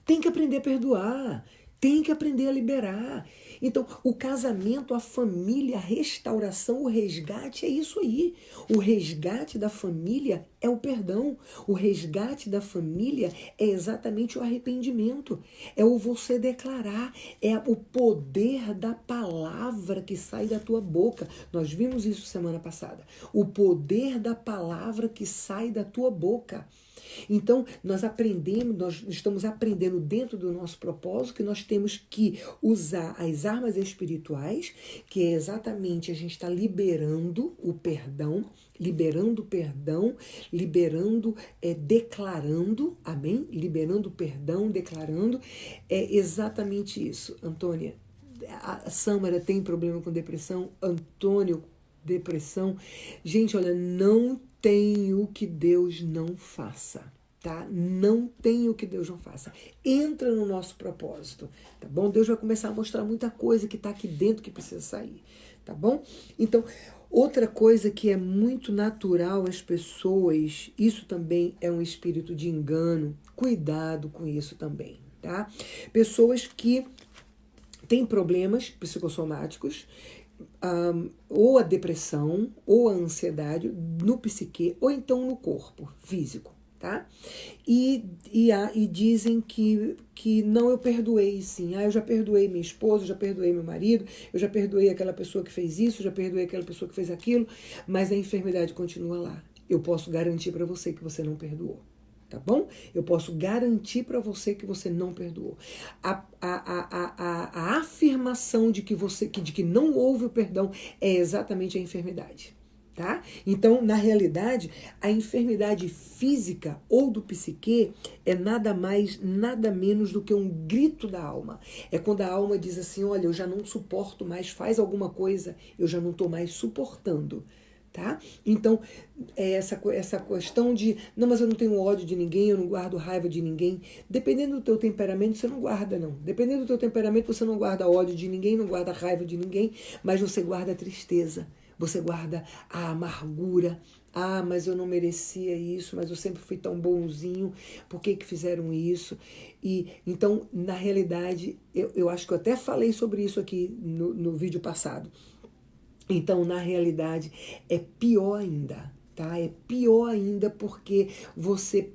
Tem que aprender a perdoar, tem que aprender a liberar. Então, o casamento, a família, a restauração, o resgate é isso aí. O resgate da família é o perdão. O resgate da família é exatamente o arrependimento. É o você declarar, é o poder da palavra que sai da tua boca. Nós vimos isso semana passada. O poder da palavra que sai da tua boca. Então, nós estamos aprendendo dentro do nosso propósito que nós temos que usar as armas espirituais, que é exatamente a gente está liberando o perdão, declarando, amém? Liberando o perdão, declarando, é exatamente isso. Antônia, a Sâmara tem problema com depressão, Antônio, depressão. Gente, olha, não tem o que Deus não faça, tá? Não tem o que Deus não faça. Entra no nosso propósito, tá bom? Deus vai começar a mostrar muita coisa que está aqui dentro que precisa sair, tá bom? Então, outra coisa que é muito natural às pessoas, isso também é um espírito de engano, cuidado com isso também, tá? Pessoas que têm problemas psicossomáticos, ou a depressão, ou a ansiedade no psique, ou então no corpo físico, tá? E dizem que não, eu perdoei sim. Eu já perdoei minha esposa, eu já perdoei meu marido, eu já perdoei aquela pessoa que fez isso, eu já perdoei aquela pessoa que fez aquilo, mas a enfermidade continua lá. Eu posso garantir para você que você não perdoou. Tá bom? Eu posso garantir para você que você não perdoou. A afirmação de que não houve o perdão é exatamente a enfermidade. Tá? Então, na realidade, a enfermidade física ou do psique é nada mais, nada menos do que um grito da alma. É quando a alma diz assim, olha, eu já não suporto mais, faz alguma coisa, eu já não estou mais suportando. tá? Então, essa questão de, não, mas eu não tenho ódio de ninguém, eu não guardo raiva de ninguém. Dependendo do teu temperamento, você não guarda, não. Dependendo do teu temperamento, você não guarda ódio de ninguém, não guarda raiva de ninguém, mas você guarda a tristeza, você guarda a amargura. Ah, mas eu não merecia isso, mas eu sempre fui tão bonzinho, por que que fizeram isso? E então, na realidade, eu acho que eu até falei sobre isso aqui no vídeo passado. Então, na realidade, é pior ainda, tá? É pior ainda porque você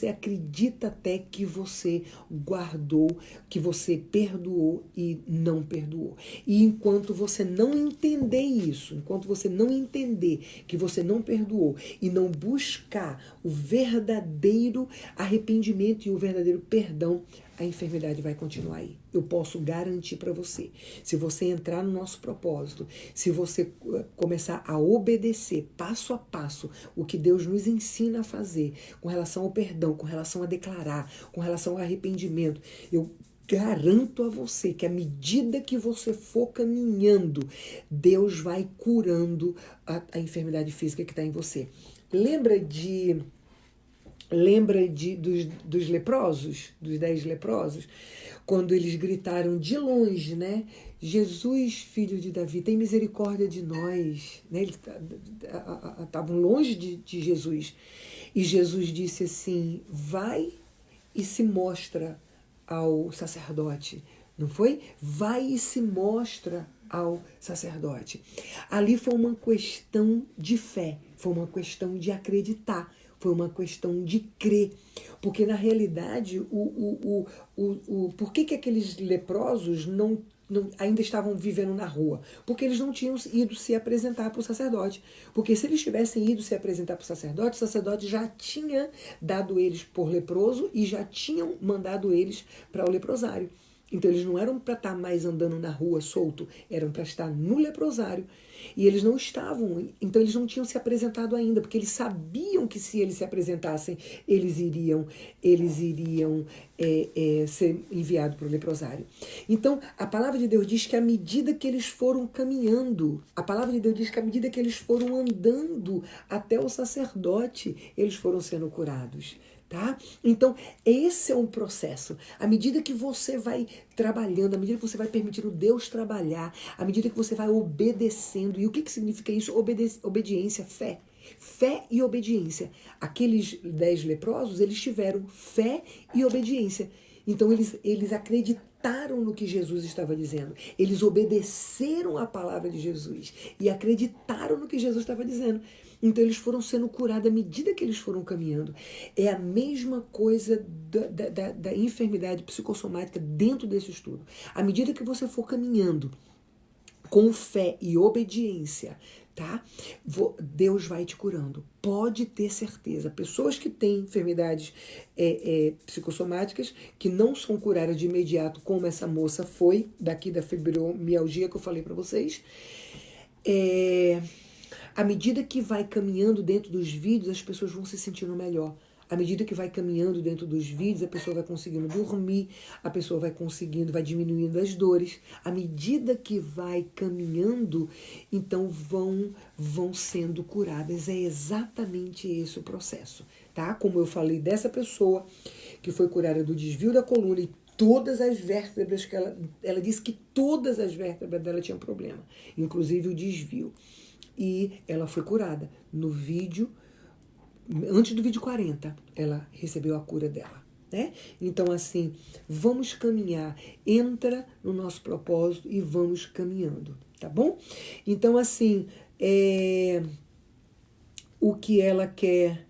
acredita até que você guardou, que você perdoou e não perdoou. E enquanto você não entender isso, enquanto você não entender que você não perdoou e não buscar o verdadeiro arrependimento e o verdadeiro perdão, a enfermidade vai continuar aí. Eu posso garantir para você. Se você entrar no nosso propósito, se você começar a obedecer passo a passo o que Deus nos ensina a fazer com relação ao perdão, com relação a declarar, com relação ao arrependimento, eu garanto a você que à medida que você for caminhando, Deus vai curando a enfermidade física que está em você. Lembra dos leprosos, dos 10 leprosos, quando eles gritaram de longe, né? Jesus, filho de Davi, tem misericórdia de nós. Né? Eles estavam longe de Jesus. E Jesus disse assim, vai e se mostra ao sacerdote. Não foi? Vai e se mostra ao sacerdote. Ali foi uma questão de fé, foi uma questão de acreditar. Foi uma questão de crer. Porque, na realidade, por que aqueles leprosos ainda estavam vivendo na rua? Porque eles não tinham ido se apresentar para o sacerdote. Porque se eles tivessem ido se apresentar para o sacerdote já tinha dado eles por leproso e já tinham mandado eles para o leprosário. Então, eles não eram para estar mais andando na rua solto, eram para estar no leprosário. E eles não estavam, então eles não tinham se apresentado ainda, porque eles sabiam que se eles se apresentassem, eles iriam ser enviados para o leprosário. Então, a palavra de Deus diz que à medida que eles foram caminhando, a palavra de Deus diz que à medida que eles foram andando até o sacerdote, eles foram sendo curados. Tá? Então, esse é um processo. À medida que você vai trabalhando, à medida que você vai permitindo Deus trabalhar, à medida que você vai obedecendo. E o que significa isso? Obediência, fé. Fé e obediência. Aqueles 10 leprosos, eles tiveram fé e obediência. Então, eles acreditaram no que Jesus estava dizendo. Eles obedeceram a palavra de Jesus e acreditaram no que Jesus estava dizendo. Então eles foram sendo curados à medida que eles foram caminhando. É a mesma coisa da enfermidade psicossomática dentro desse estudo. À medida que você for caminhando com fé e obediência, tá? Deus vai te curando. Pode ter certeza. Pessoas que têm enfermidades psicossomáticas que não são curadas de imediato, como essa moça foi, daqui da fibromialgia que eu falei para vocês, à medida que vai caminhando dentro dos vídeos, as pessoas vão se sentindo melhor. À medida que vai caminhando dentro dos vídeos, a pessoa vai conseguindo dormir, a pessoa vai diminuindo as dores. À medida que vai caminhando, então vão sendo curadas. É exatamente esse o processo, tá? Como eu falei dessa pessoa que foi curada do desvio da coluna e todas as vértebras que ela disse que todas as vértebras dela tinham problema, inclusive o desvio. E ela foi curada. No vídeo, antes do vídeo 40, ela recebeu a cura dela, né? Então, assim, vamos caminhar. Entra no nosso propósito e vamos caminhando, tá bom? Então, assim, o que ela quer...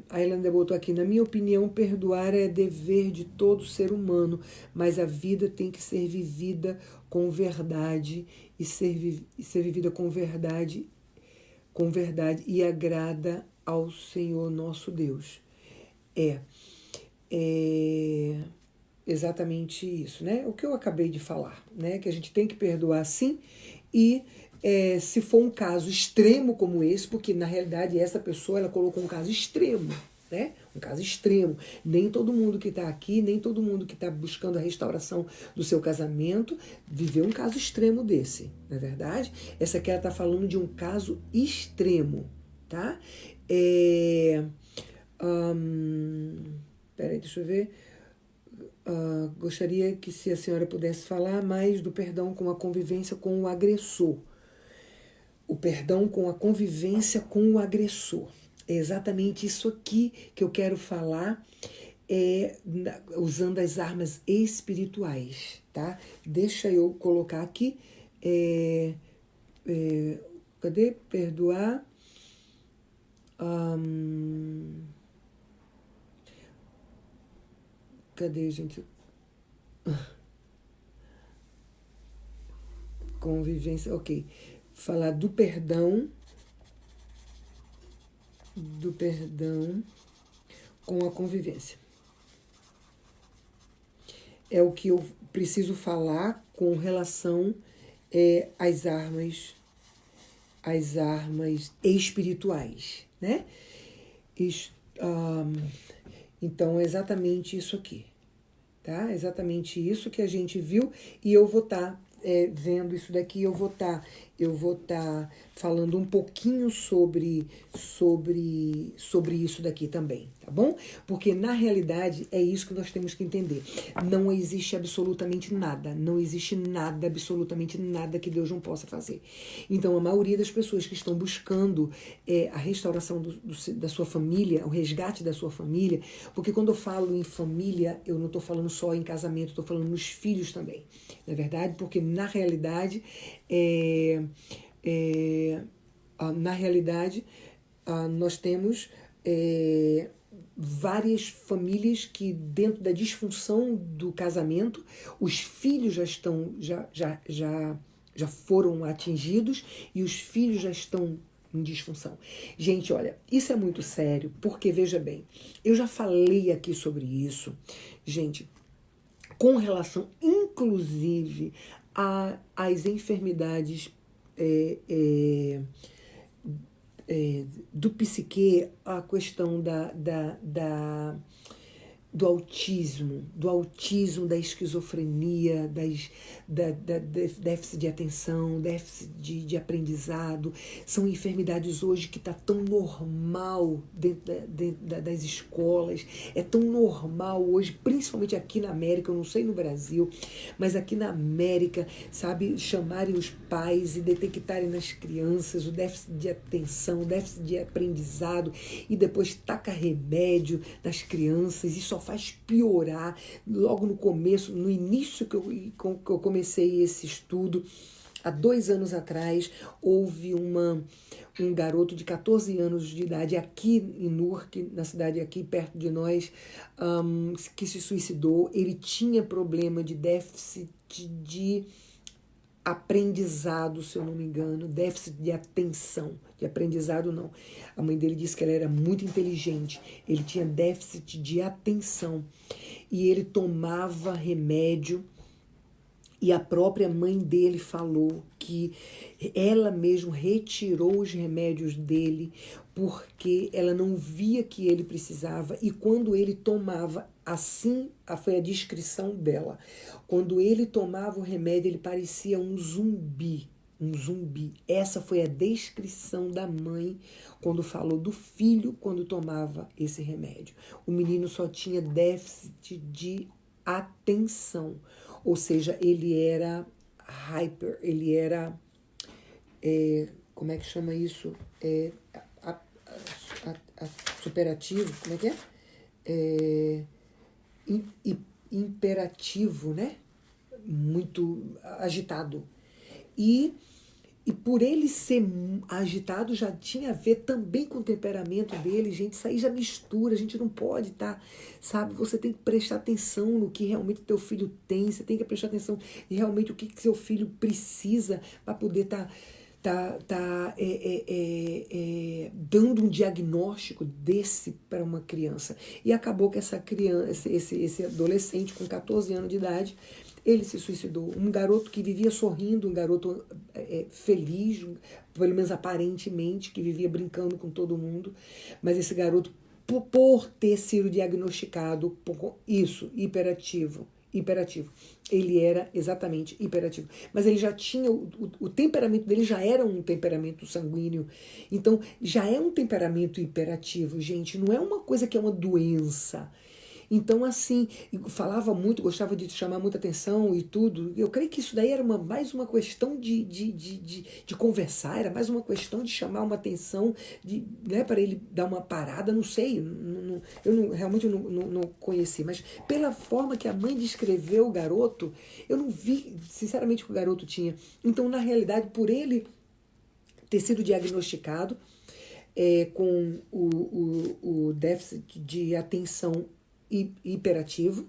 a Helena botou aqui, na minha opinião, perdoar é dever de todo ser humano, mas a vida tem que ser vivida com verdade e ser vivida com verdade e agrada ao Senhor nosso Deus. É exatamente isso, né? O que eu acabei de falar, né? Que a gente tem que perdoar sim e se for um caso extremo como esse, porque na realidade essa pessoa ela colocou um caso extremo, né? Um caso extremo. Nem todo mundo que está aqui, nem todo mundo que está buscando a restauração do seu casamento viveu um caso extremo desse, não é verdade? Essa aqui ela está falando de um caso extremo, tá? Peraí, deixa eu ver. Gostaria que se a senhora pudesse falar mais do perdão com a convivência com o agressor. O perdão com a convivência com o agressor. É exatamente isso aqui que eu quero falar, usando as armas espirituais, tá? Deixa eu colocar aqui. Cadê? Perdoar. Cadê, gente? Convivência, ok. Falar do perdão com a convivência. É o que eu preciso falar com relação às armas espirituais, né? Então, é exatamente isso aqui, tá? Exatamente isso que a gente viu, e eu vou estar vendo isso daqui, eu vou estar falando um pouquinho sobre isso daqui também, tá bom? Porque na realidade é isso que nós temos que entender. Não existe absolutamente nada, não existe nada, absolutamente nada que Deus não possa fazer. Então a maioria das pessoas que estão buscando a restauração da sua família, o resgate da sua família, porque quando eu falo em família, eu não estou falando só em casamento, estou falando nos filhos também, não é verdade? Porque na realidade nós temos várias famílias que dentro da disfunção do casamento, os filhos já foram atingidos e os filhos já estão em disfunção. Gente, olha, isso é muito sério, porque veja bem, eu já falei aqui sobre isso, gente, com relação inclusive às enfermidades do psique, a questão do autismo, da esquizofrenia, da déficit de atenção, déficit de aprendizado. São enfermidades hoje que está tão normal dentro das escolas, é tão normal hoje, principalmente aqui na América, eu não sei no Brasil, mas aqui na América, sabe, chamarem os pais e detectarem nas crianças o déficit de atenção, o déficit de aprendizado, e depois taca remédio nas crianças, isso faz piorar. Logo no começo, no início que eu comecei esse estudo, há 2 anos atrás, houve um garoto de 14 anos de idade aqui em Newark, na cidade aqui perto de nós, que se suicidou. Ele tinha problema de déficit de aprendizado, se eu não me engano, déficit de atenção, de aprendizado não. A mãe dele disse que ela era muito inteligente, ele tinha déficit de atenção e ele tomava remédio, e a própria mãe dele falou que ela mesma retirou os remédios dele porque ela não via que ele precisava, e quando ele tomava, assim foi a descrição dela, quando ele tomava o remédio ele parecia um zumbi. Essa foi a descrição da mãe quando falou do filho quando tomava esse remédio. O menino só tinha déficit de atenção, ou seja, ele era hyper, ele era, como é que chama isso? Superativo, como é que é? Imperativo, né? Muito agitado. E por ele ser agitado já tinha a ver também com o temperamento dele, gente. Isso aí já mistura, a gente não pode sabe? Você tem que prestar atenção no que realmente teu filho tem, você tem que prestar atenção em realmente o que seu filho precisa para poder dando um diagnóstico desse para uma criança. E acabou que essa criança, esse adolescente com 14 anos de idade, ele se suicidou. Um garoto que vivia sorrindo, um garoto feliz, pelo menos aparentemente, que vivia brincando com todo mundo, mas esse garoto por ter sido diagnosticado com isso, hiperativo. Ele era exatamente hiperativo. Mas ele já tinha, o temperamento dele já era um temperamento sanguíneo. Então, já é um temperamento hiperativo, gente. Não é uma coisa que é uma doença. Então, assim, falava muito, gostava de chamar muita atenção e tudo. Eu creio que isso daí era mais uma questão de conversar, era mais uma questão de chamar uma atenção, né, para ele dar uma parada, não sei. Realmente não conheci, mas pela forma que a mãe descreveu o garoto, eu não vi, sinceramente, o que o garoto tinha. Então, na realidade, por ele ter sido diagnosticado com o déficit de atenção hiperativo,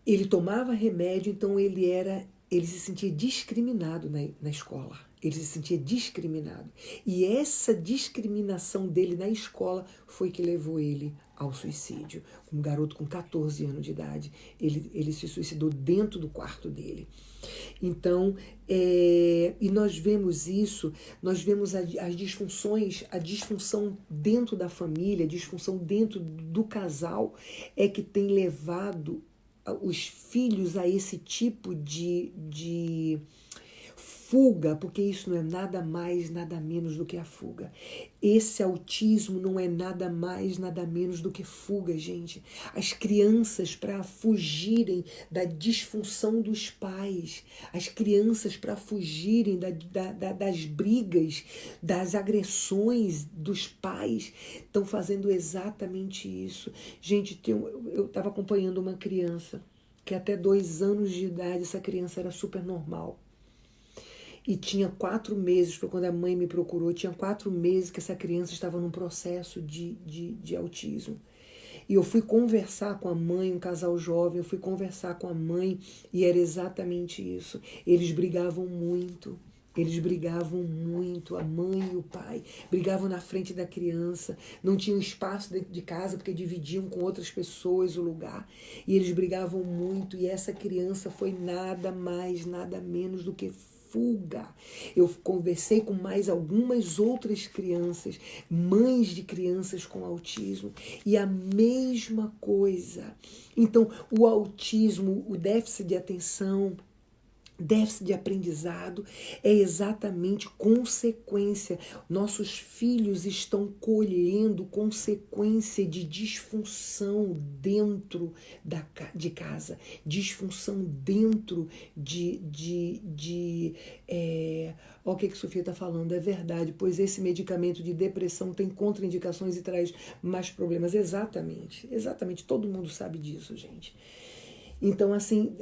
ele tomava remédio, então ele se sentia discriminado na escola. Ele se sentia discriminado. E essa discriminação dele na escola foi que levou ele ao suicídio. Um garoto com 14 anos de idade, ele se suicidou dentro do quarto dele. Então, e nós vemos isso, nós vemos as disfunções, a disfunção dentro da família, a disfunção dentro do casal, é que tem levado os filhos a esse tipo de fuga, porque isso não é nada mais, nada menos do que a fuga. Esse autismo não é nada mais, nada menos do que fuga, gente. As crianças, para fugirem da disfunção dos pais, as crianças, para fugirem das brigas, das agressões dos pais, estão fazendo exatamente isso. Gente, eu estava acompanhando uma criança que até 2 anos de idade, essa criança era super normal. E tinha 4 meses, foi quando a mãe me procurou, tinha 4 meses que essa criança estava num processo de autismo. E eu fui conversar com a mãe, um casal jovem, eu fui conversar com a mãe e era exatamente isso. Eles brigavam muito, a mãe e o pai brigavam na frente da criança, não tinham espaço dentro de casa porque dividiam com outras pessoas o lugar. E eles brigavam muito e essa criança foi nada mais, nada menos do que fuga. Eu conversei com mais algumas outras crianças, mães de crianças com autismo, e a mesma coisa. Então, o autismo, o déficit de atenção, déficit de aprendizado é exatamente consequência. Nossos filhos estão colhendo consequência de disfunção dentro de casa, disfunção dentro o que a Sofia está falando é verdade, pois esse medicamento de depressão tem contraindicações e traz mais problemas. Exatamente, todo mundo sabe disso, gente. Então, assim,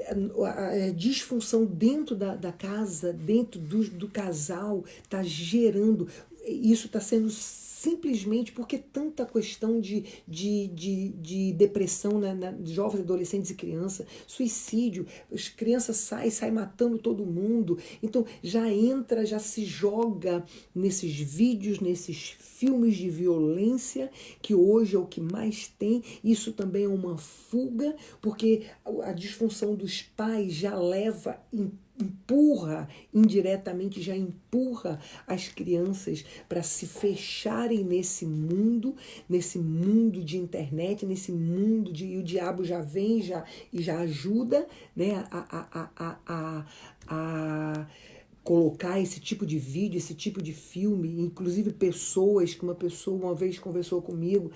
a disfunção dentro da casa, dentro do casal, está gerando, isso está sendo simplesmente porque tanta questão de depressão na jovens, adolescentes e crianças, suicídio, as crianças saem matando todo mundo, então já se joga nesses vídeos, nesses filmes de violência, que hoje é o que mais tem. Isso também é uma fuga, porque a disfunção dos pais já leva, indiretamente já empurra as crianças para se fecharem nesse mundo de internet, nesse mundo e o diabo já vem e já ajuda, né, a colocar esse tipo de vídeo, esse tipo de filme, inclusive que uma pessoa uma vez conversou comigo,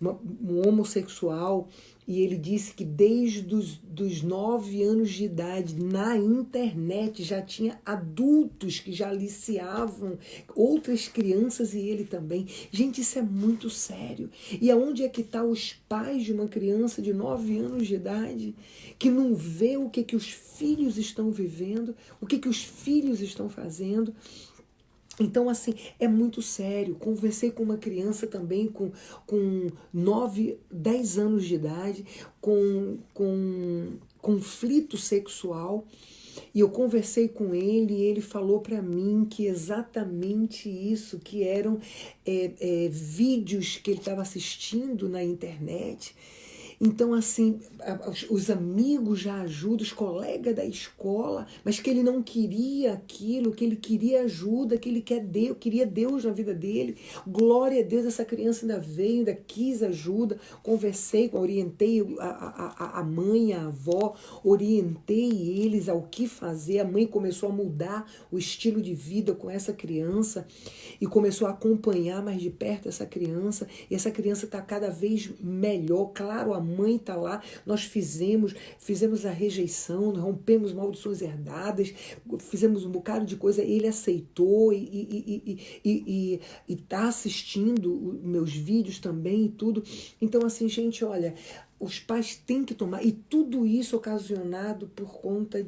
um homossexual, e ele disse que desde os 9 anos de idade, na internet, já tinha adultos que já aliciavam outras crianças e ele também. Gente, isso é muito sério. E aonde é que estão os pais de uma criança de 9 anos de idade que não vê o que os filhos estão vivendo, o que os filhos estão fazendo? Então, assim, é muito sério. Conversei com uma criança também com 10 anos de idade, com conflito sexual, e eu conversei com ele e ele falou para mim que exatamente isso, que eram vídeos que ele estava assistindo na internet. Então, assim, os amigos já ajudam, os colegas da escola, mas que ele não queria aquilo, que ele queria ajuda, que ele queria Deus na vida dele. Glória a Deus, essa criança ainda veio, ainda quis ajuda. Conversei, orientei a mãe, a avó, orientei eles ao que fazer. A mãe começou a mudar o estilo de vida com essa criança e começou a acompanhar mais de perto essa criança. E essa criança está cada vez melhor. Claro, a mãe está lá. Nós fizemos a rejeição, rompemos maldições herdadas, fizemos um bocado de coisa. Ele aceitou e está assistindo meus vídeos também e tudo. Então, assim, gente, olha, os pais têm que tomar, e tudo isso ocasionado por conta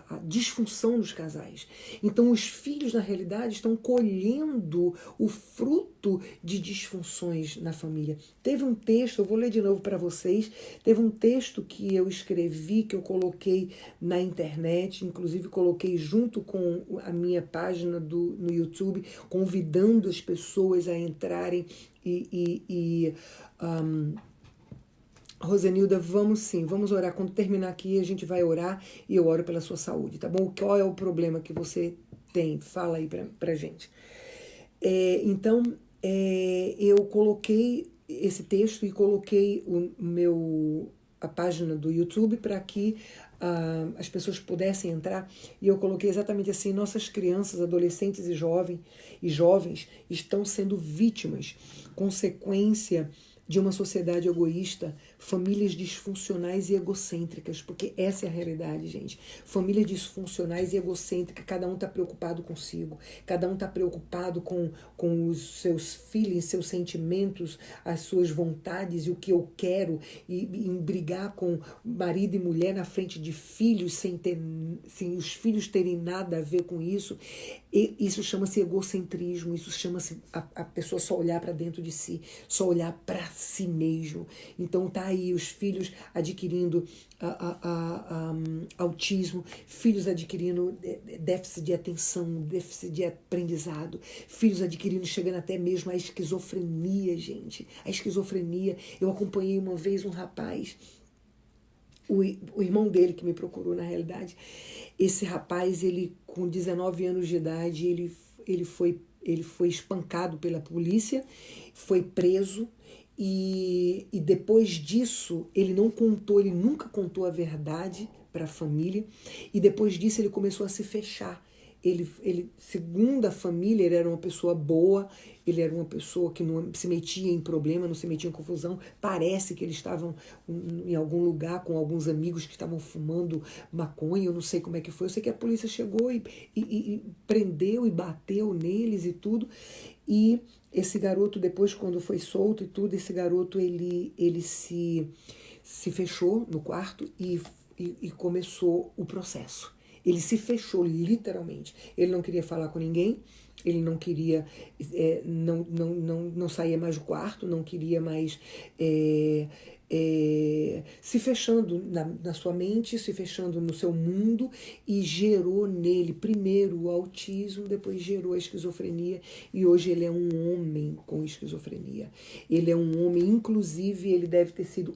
a disfunção dos casais. Então os filhos, na realidade, estão colhendo o fruto de disfunções na família. Teve um texto, eu vou ler de novo para vocês, teve um texto que eu escrevi, que eu coloquei na internet, inclusive coloquei junto com a minha página no YouTube, convidando as pessoas a entrarem Rosenilda, vamos orar. Quando terminar aqui, a gente vai orar e eu oro pela sua saúde, tá bom? Qual é o problema que você tem? Fala aí pra gente. Então, eu coloquei esse texto e coloquei a página do YouTube para que as pessoas pudessem entrar, e eu coloquei exatamente assim: nossas crianças, adolescentes e jovens estão sendo vítimas, consequência de uma sociedade egoísta, famílias disfuncionais e egocêntricas, porque essa é a realidade, gente. Famílias disfuncionais e egocêntricas, cada um está preocupado consigo, cada um está preocupado com os seus feelings, seus sentimentos, as suas vontades e o que eu quero, e em brigar com marido e mulher na frente de filhos, sem os filhos terem nada a ver com isso. E isso chama-se egocentrismo, isso chama-se a pessoa só olhar para dentro de si, só olhar para si mesmo. Então tá aí os filhos adquirindo autismo, filhos adquirindo déficit de atenção, déficit de aprendizado, filhos adquirindo, chegando até mesmo a esquizofrenia, gente. A esquizofrenia. Eu acompanhei uma vez um rapaz, o irmão dele que me procurou, na realidade. Esse rapaz, ele com 19 anos de idade, ele foi espancado pela polícia, foi preso. E depois disso, ele nunca contou a verdade para a família, e depois disso ele começou a se fechar. Ele, segundo a família, ele era uma pessoa boa, ele era uma pessoa que não se metia em problema, não se metia em confusão. Parece que eles estavam em algum lugar com alguns amigos que estavam fumando maconha, eu não sei como é que foi. Eu sei que a polícia chegou e prendeu e bateu neles e tudo. E esse garoto, depois, quando foi solto e tudo, esse garoto, ele se fechou no quarto e começou o processo. Ele se fechou, literalmente. Ele não queria falar com ninguém, ele não queria, não saía mais do quarto, não queria mais se fechando na sua mente, se fechando no seu mundo, e gerou nele primeiro o autismo, depois gerou a esquizofrenia, e hoje ele é um homem com esquizofrenia. Ele é um homem, inclusive, ele deve ter sido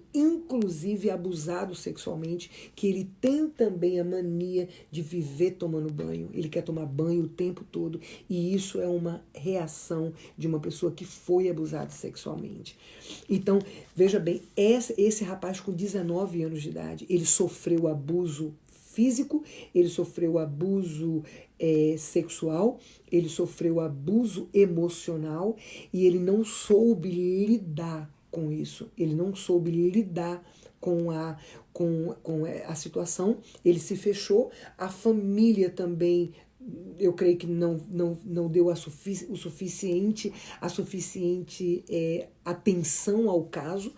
abusado sexualmente, que ele tem também a mania de viver tomando banho. Ele quer tomar banho o tempo todo, e isso é uma reação de uma pessoa que foi abusada sexualmente. Então, veja bem, esse rapaz com 19 anos de idade, ele sofreu abuso físico, ele sofreu abuso sexual, ele sofreu abuso emocional, e ele não soube lidar com isso, ele não soube lidar com a situação, ele se fechou. A família também, eu creio que não deu a suficiente atenção ao caso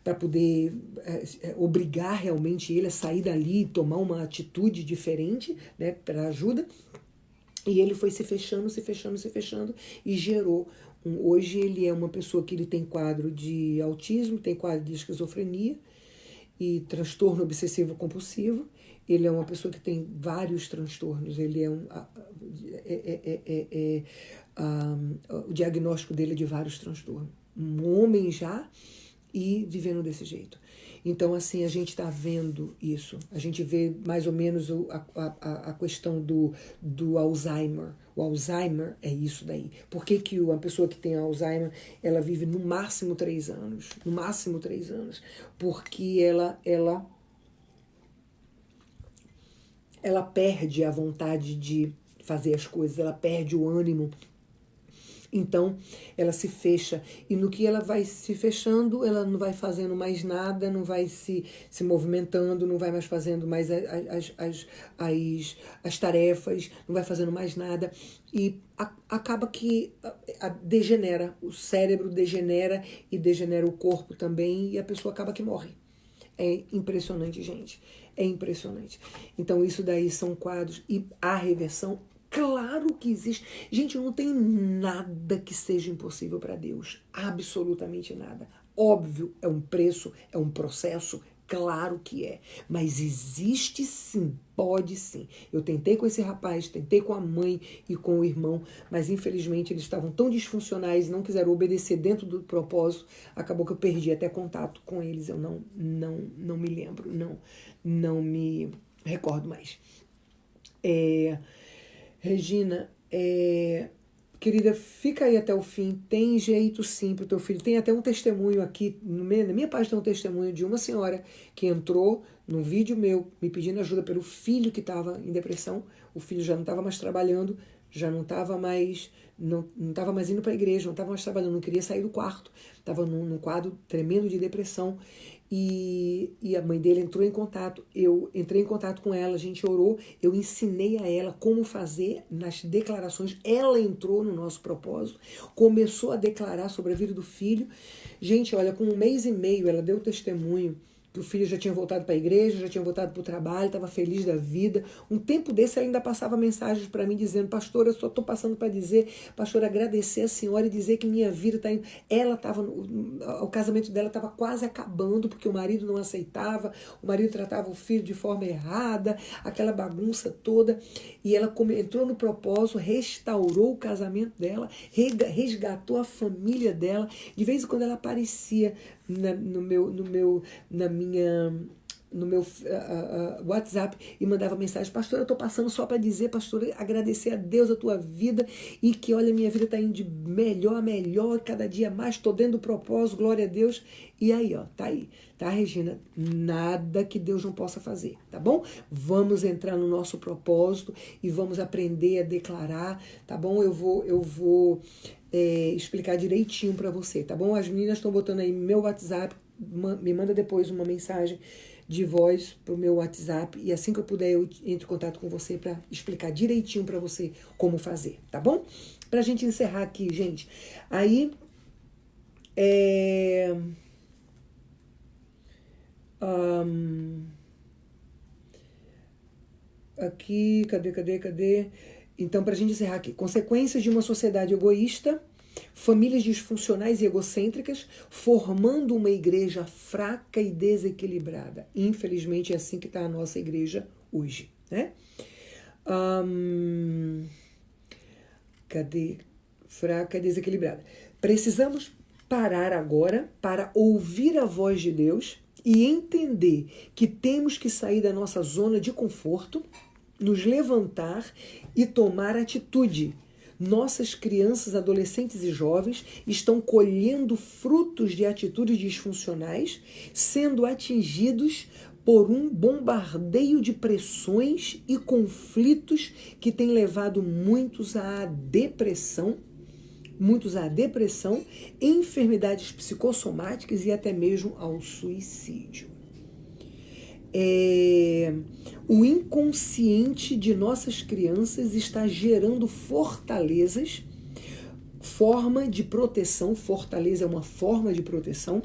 para poder obrigar realmente ele a sair dali e tomar uma atitude diferente, né, para ajuda. E ele foi se fechando e gerou. Hoje ele é uma pessoa que ele tem quadro de autismo, tem quadro de esquizofrenia e transtorno obsessivo compulsivo. ele é uma pessoa que tem vários transtornos, ele é o diagnóstico dele é de vários transtornos. Um homem já e vivendo desse jeito. Então, assim, a gente está vendo isso. A gente vê mais ou menos a questão do Alzheimer. O Alzheimer é isso daí. Por que uma pessoa que tem Alzheimer, ela vive no máximo 3 anos? No máximo 3 anos. Porque ela perde a vontade de fazer as coisas, ela perde o ânimo. Então, ela se fecha. E no que ela vai se fechando, ela não vai fazendo mais nada, não vai se movimentando, não vai mais fazendo mais as tarefas, não vai fazendo mais nada. E acaba que degenera, o cérebro degenera e degenera o corpo também, e a pessoa acaba que morre. É impressionante, gente. É impressionante. Então, isso daí são quadros. E a reversão, claro que existe. Gente, não tem nada que seja impossível para Deus. Absolutamente nada. Óbvio, é um preço, é um processo. Claro que é. Mas existe sim. Pode sim. Eu tentei com esse rapaz, tentei com a mãe e com o irmão, mas infelizmente eles estavam tão disfuncionais, não quiseram obedecer dentro do propósito, acabou que eu perdi até contato com eles. Eu não me lembro, não me recordo mais. Regina, querida, fica aí até o fim, tem jeito sim pro teu filho. Tem até um testemunho aqui, na minha página tem um testemunho de uma senhora que entrou num vídeo meu, me pedindo ajuda pelo filho que estava em depressão. O filho já não estava mais trabalhando, já não estava mais, não estava mais indo para a igreja, não estava mais trabalhando, não queria sair do quarto, estava num quadro tremendo de depressão. E a mãe dele entrou em contato, eu entrei em contato com ela, a gente orou, eu ensinei a ela como fazer nas declarações, ela entrou no nosso propósito, começou a declarar sobre a vida do filho. Gente, olha, com 1 mês e meio ela deu testemunho que o filho já tinha voltado para a igreja, já tinha voltado para o trabalho, estava feliz da vida. Um tempo desse ela ainda passava mensagens para mim dizendo: pastora, eu só estou passando para dizer, pastora, agradecer a senhora e dizer que minha vida está indo. Ela estava, o casamento dela estava quase acabando porque o marido não aceitava, o marido tratava o filho de forma errada, aquela bagunça toda. E ela entrou no propósito, restaurou o casamento dela, resgatou a família dela. De vez em quando ela aparecia no meu WhatsApp e mandava mensagem: pastora, eu estou passando só para dizer, pastora, agradecer a Deus a tua vida e que, olha, minha vida está indo de melhor a melhor, cada dia mais, estou dentro do propósito, glória a Deus. E aí, ó, tá aí, tá, Regina? Nada que Deus não possa fazer, tá bom? Vamos entrar no nosso propósito e vamos aprender a declarar, tá bom? Eu vou explicar direitinho para você, tá bom? As meninas estão botando aí meu WhatsApp, me manda depois uma mensagem de voz pro meu WhatsApp e assim que eu puder eu entro em contato com você para explicar direitinho para você como fazer, tá bom? Pra gente encerrar aqui, gente. Aí, aqui, cadê? Então, pra gente encerrar aqui. Consequências de uma sociedade egoísta, famílias disfuncionais e egocêntricas, formando uma igreja fraca e desequilibrada. Infelizmente, é assim que está a nossa igreja hoje, né? Fraca e desequilibrada. Precisamos parar agora para ouvir a voz de Deus e entender que temos que sair da nossa zona de conforto, nos levantar e tomar atitude. Nossas crianças, adolescentes e jovens estão colhendo frutos de atitudes disfuncionais, sendo atingidos por um bombardeio de pressões e conflitos que tem levado muitos à depressão, enfermidades psicossomáticas e até mesmo ao suicídio. O inconsciente de nossas crianças está gerando fortalezas, forma de proteção, fortaleza é uma forma de proteção,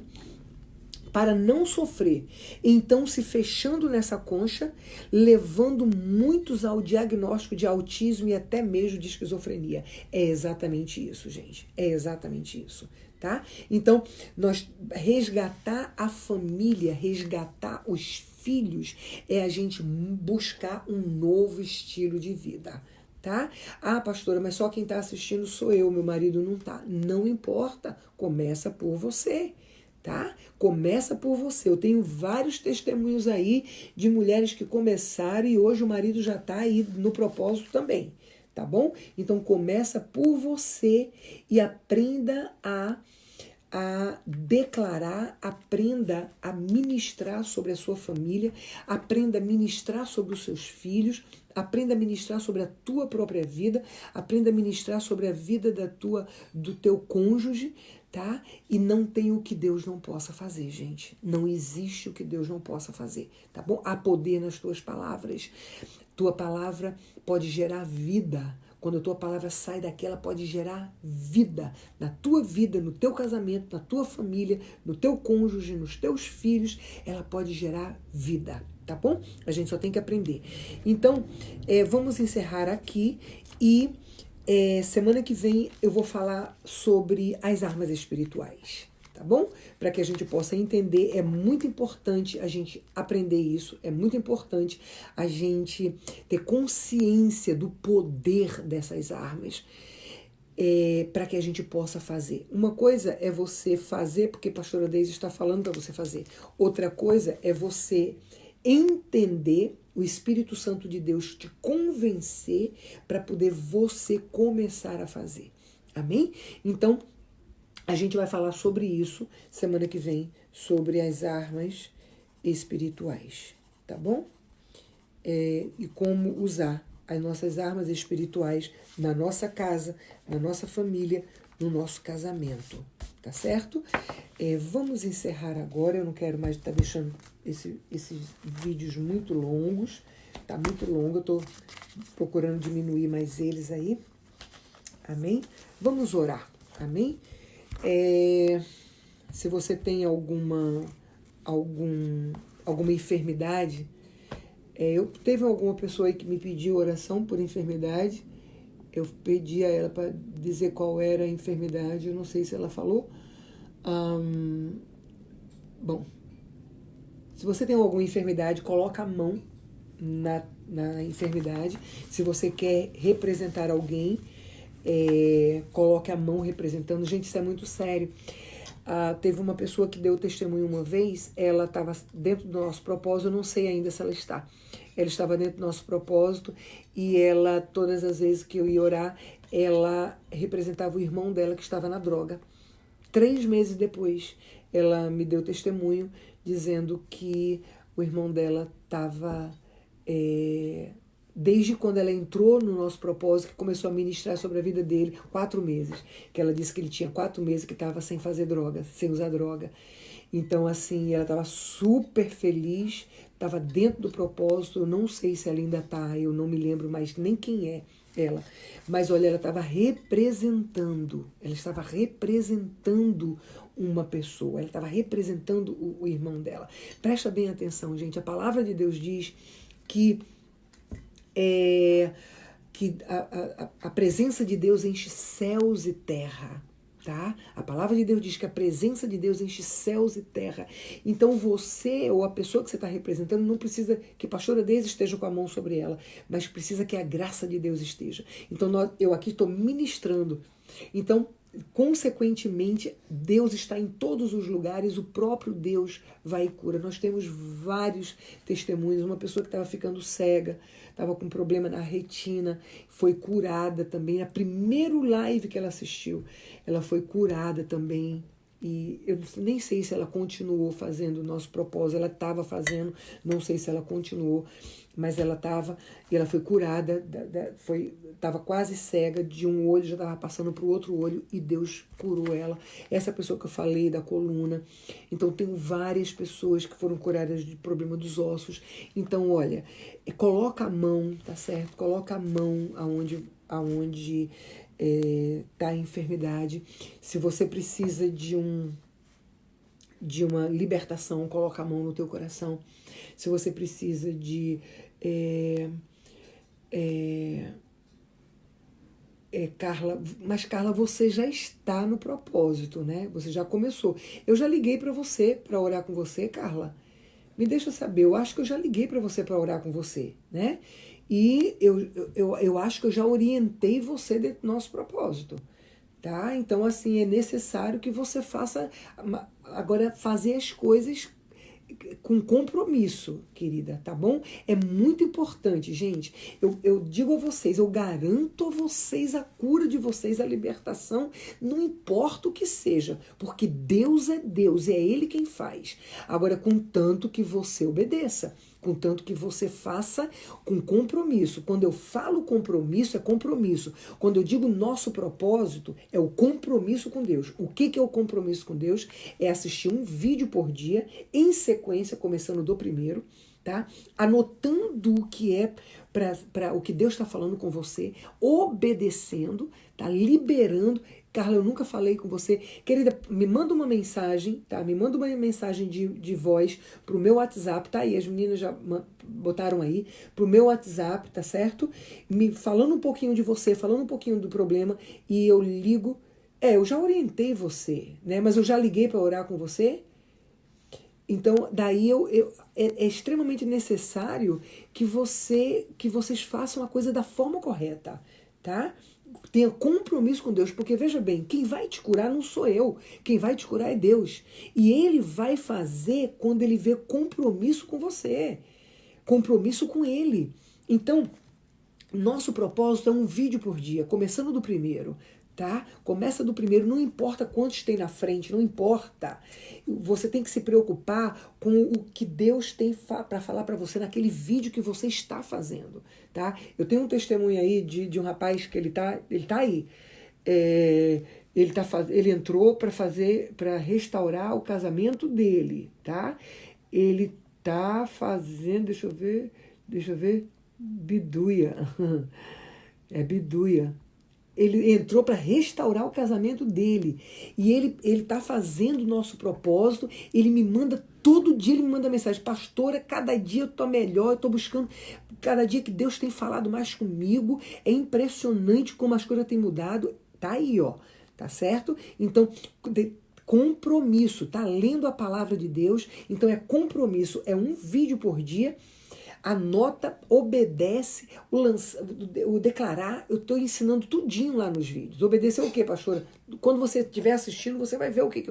para não sofrer. Então, se fechando nessa concha, levando muitos ao diagnóstico de autismo e até mesmo de esquizofrenia. É exatamente isso, gente. É exatamente isso, tá? Então, nós resgatar a família, resgatar os filhos, é a gente buscar um novo estilo de vida, tá? Ah, pastora, mas só quem está assistindo sou eu, meu marido não tá. Não importa, começa por você, tá? Começa por você. Eu tenho vários testemunhos aí de mulheres que começaram e hoje o marido já está aí no propósito também, tá bom? Então começa por você e aprenda a declarar, aprenda a ministrar sobre a sua família, aprenda a ministrar sobre os seus filhos, aprenda a ministrar sobre a tua própria vida, aprenda a ministrar sobre a vida do teu cônjuge, tá? E não tem o que Deus não possa fazer, gente. Não existe o que Deus não possa fazer, tá bom? Há poder nas tuas palavras. Tua palavra pode gerar vida. Quando a tua palavra sai daqui, ela pode gerar vida, no teu casamento, na tua família, no teu cônjuge, nos teus filhos, ela pode gerar vida, tá bom? A gente só tem que aprender. Então, vamos encerrar aqui e semana que vem eu vou falar sobre as armas espirituais, tá bom? Para que a gente possa entender, é muito importante a gente aprender isso, é muito importante a gente ter consciência do poder dessas armas, para que a gente possa fazer. Uma coisa é você fazer, porque a pastora Deise está falando para você fazer. Outra coisa é você entender, o Espírito Santo de Deus te convencer para poder você começar a fazer. Amém? Então, a gente vai falar sobre isso semana que vem, sobre as armas espirituais, tá bom? E como usar as nossas armas espirituais na nossa casa, na nossa família, no nosso casamento, tá certo? Vamos encerrar agora, eu não quero mais estar deixando esses vídeos muito longos, tá muito longo, eu tô procurando diminuir mais eles aí, amém? Vamos orar, amém? Se você tem alguma enfermidade, teve alguma pessoa aí que me pediu oração por enfermidade, eu pedi a ela para dizer qual era a enfermidade, eu não sei se ela falou. Bom, se você tem alguma enfermidade, coloca a mão na enfermidade. Se você quer representar alguém, coloque a mão representando. Gente, isso é muito sério. Teve uma pessoa que deu testemunho uma vez, ela estava dentro do nosso propósito, eu não sei ainda se ela está. Ela estava dentro do nosso propósito e ela, todas as vezes que eu ia orar, ela representava o irmão dela que estava na droga. 3 meses depois, ela me deu testemunho dizendo que o irmão dela estava... desde quando ela entrou no nosso propósito, que começou a ministrar sobre a vida dele, 4 meses. Que ela disse que ele tinha 4 meses que estava sem fazer droga, sem usar droga. Então, assim, ela estava super feliz, estava dentro do propósito. Eu não sei se ela ainda está, eu não me lembro mais nem quem é ela. Mas, olha, ela estava representando uma pessoa, ela estava representando o irmão dela. Presta bem atenção, gente. A palavra de Deus diz que a presença de Deus enche céus e terra, tá? A palavra de Deus diz que a presença de Deus enche céus e terra. Então você ou a pessoa que você está representando não precisa que a pastora Deise esteja com a mão sobre ela, mas precisa que a graça de Deus esteja. Então eu aqui estou ministrando. Então, consequentemente, Deus está em todos os lugares, o próprio Deus vai e cura. Nós temos vários testemunhos, uma pessoa que estava ficando cega, estava com problema na retina, foi curada também. Na primeiro live que ela assistiu, ela foi curada também. E eu nem sei se ela continuou fazendo o nosso propósito, ela estava fazendo, não sei se ela continuou, mas ela estava, e ela foi curada, estava quase cega, de um olho já estava passando para o outro olho, e Deus curou ela. Essa pessoa que eu falei da coluna. Então, tenho várias pessoas que foram curadas de problema dos ossos. Então, olha, coloca a mão, tá certo? Coloca a mão aonde tá a enfermidade. Se você precisa de uma libertação, coloca a mão no teu coração. Se você precisa de Carla, mas Carla, você já está no propósito, né? Você já começou. Eu já liguei para você, para orar com você, Carla. Me deixa saber. Eu acho que eu já liguei para você para orar com você, né? E eu acho que eu já orientei você dentro do nosso propósito, tá? Então, assim, é necessário que você faça, agora, fazer as coisas com compromisso, querida, tá bom? É muito importante, gente. Eu digo a vocês, eu garanto a vocês a cura de vocês, a libertação, não importa o que seja, porque Deus é Deus, é Ele quem faz. Agora, contanto que você obedeça, contanto que você faça com compromisso. Quando eu falo compromisso, é compromisso. Quando eu digo nosso propósito, é o compromisso com Deus. O que é o compromisso com Deus? É assistir um vídeo por dia, em sequência, começando do primeiro, tá? Anotando o que é para o que Deus está falando com você, obedecendo, tá? Liberando. Carla, eu nunca falei com você. Querida, me manda uma mensagem, tá? Me manda uma mensagem de voz pro meu WhatsApp, tá aí, as meninas já botaram aí, pro meu WhatsApp, tá certo? Me falando um pouquinho de você, falando um pouquinho do problema, e eu ligo. Eu já orientei você, né? Mas eu já liguei para orar com você. Então, daí é extremamente necessário que vocês façam a coisa da forma correta, tá? Tenha compromisso com Deus, porque veja bem, quem vai te curar não sou eu, quem vai te curar é Deus. E Ele vai fazer quando Ele vê compromisso com você, compromisso com Ele. Então, nosso propósito é um vídeo por dia, começando do primeiro, tá? Começa do primeiro, não importa quantos tem na frente, não importa. Você tem que se preocupar com o que Deus tem para falar para você naquele vídeo que você está fazendo, tá? Eu tenho um testemunho aí de um rapaz que ele tá aí. Ele entrou para restaurar o casamento dele, tá? Ele tá fazendo, deixa eu ver, biduia. É biduia. Ele entrou para restaurar o casamento dele. E ele está fazendo o nosso propósito. Ele me manda, todo dia ele me manda mensagem. Pastora, cada dia eu estou melhor, eu estou buscando. Cada dia que Deus tem falado mais comigo. É impressionante como as coisas têm mudado. Tá aí, ó. Tá certo? Então, compromisso. Tá lendo a palavra de Deus. Então é compromisso. É um vídeo por dia. Anota, obedece, o declarar, eu estou ensinando tudinho lá nos vídeos. Obedecer o quê, pastora? Quando você estiver assistindo, você vai ver o que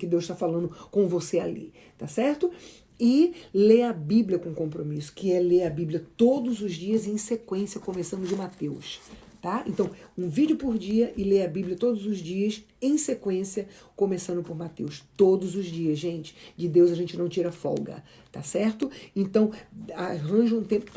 Deus está falando com você ali, tá certo? E ler a Bíblia com compromisso, que é ler a Bíblia todos os dias em sequência, começando de Mateus. Tá? Então, um vídeo por dia e ler a Bíblia todos os dias, em sequência, começando por Mateus. Todos os dias, gente. De Deus a gente não tira folga, tá certo? Então, arranja um tempo,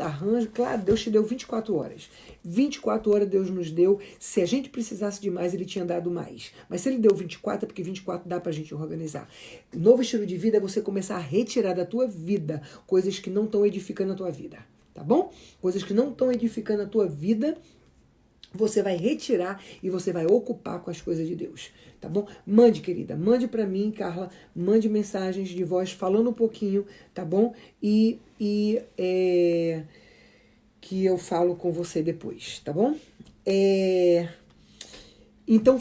claro, Deus te deu 24 horas. 24 horas Deus nos deu. Se a gente precisasse de mais, Ele tinha dado mais. Mas se Ele deu 24, é porque 24 dá pra gente organizar. Novo estilo de vida é você começar a retirar da tua vida coisas que não estão edificando a tua vida, tá bom? Coisas que não estão edificando a tua vida, você vai retirar e você vai ocupar com as coisas de Deus, tá bom? Mande, querida, mande para mim, Carla, mande mensagens de voz falando um pouquinho, tá bom? E que eu falo com você depois, tá bom? Então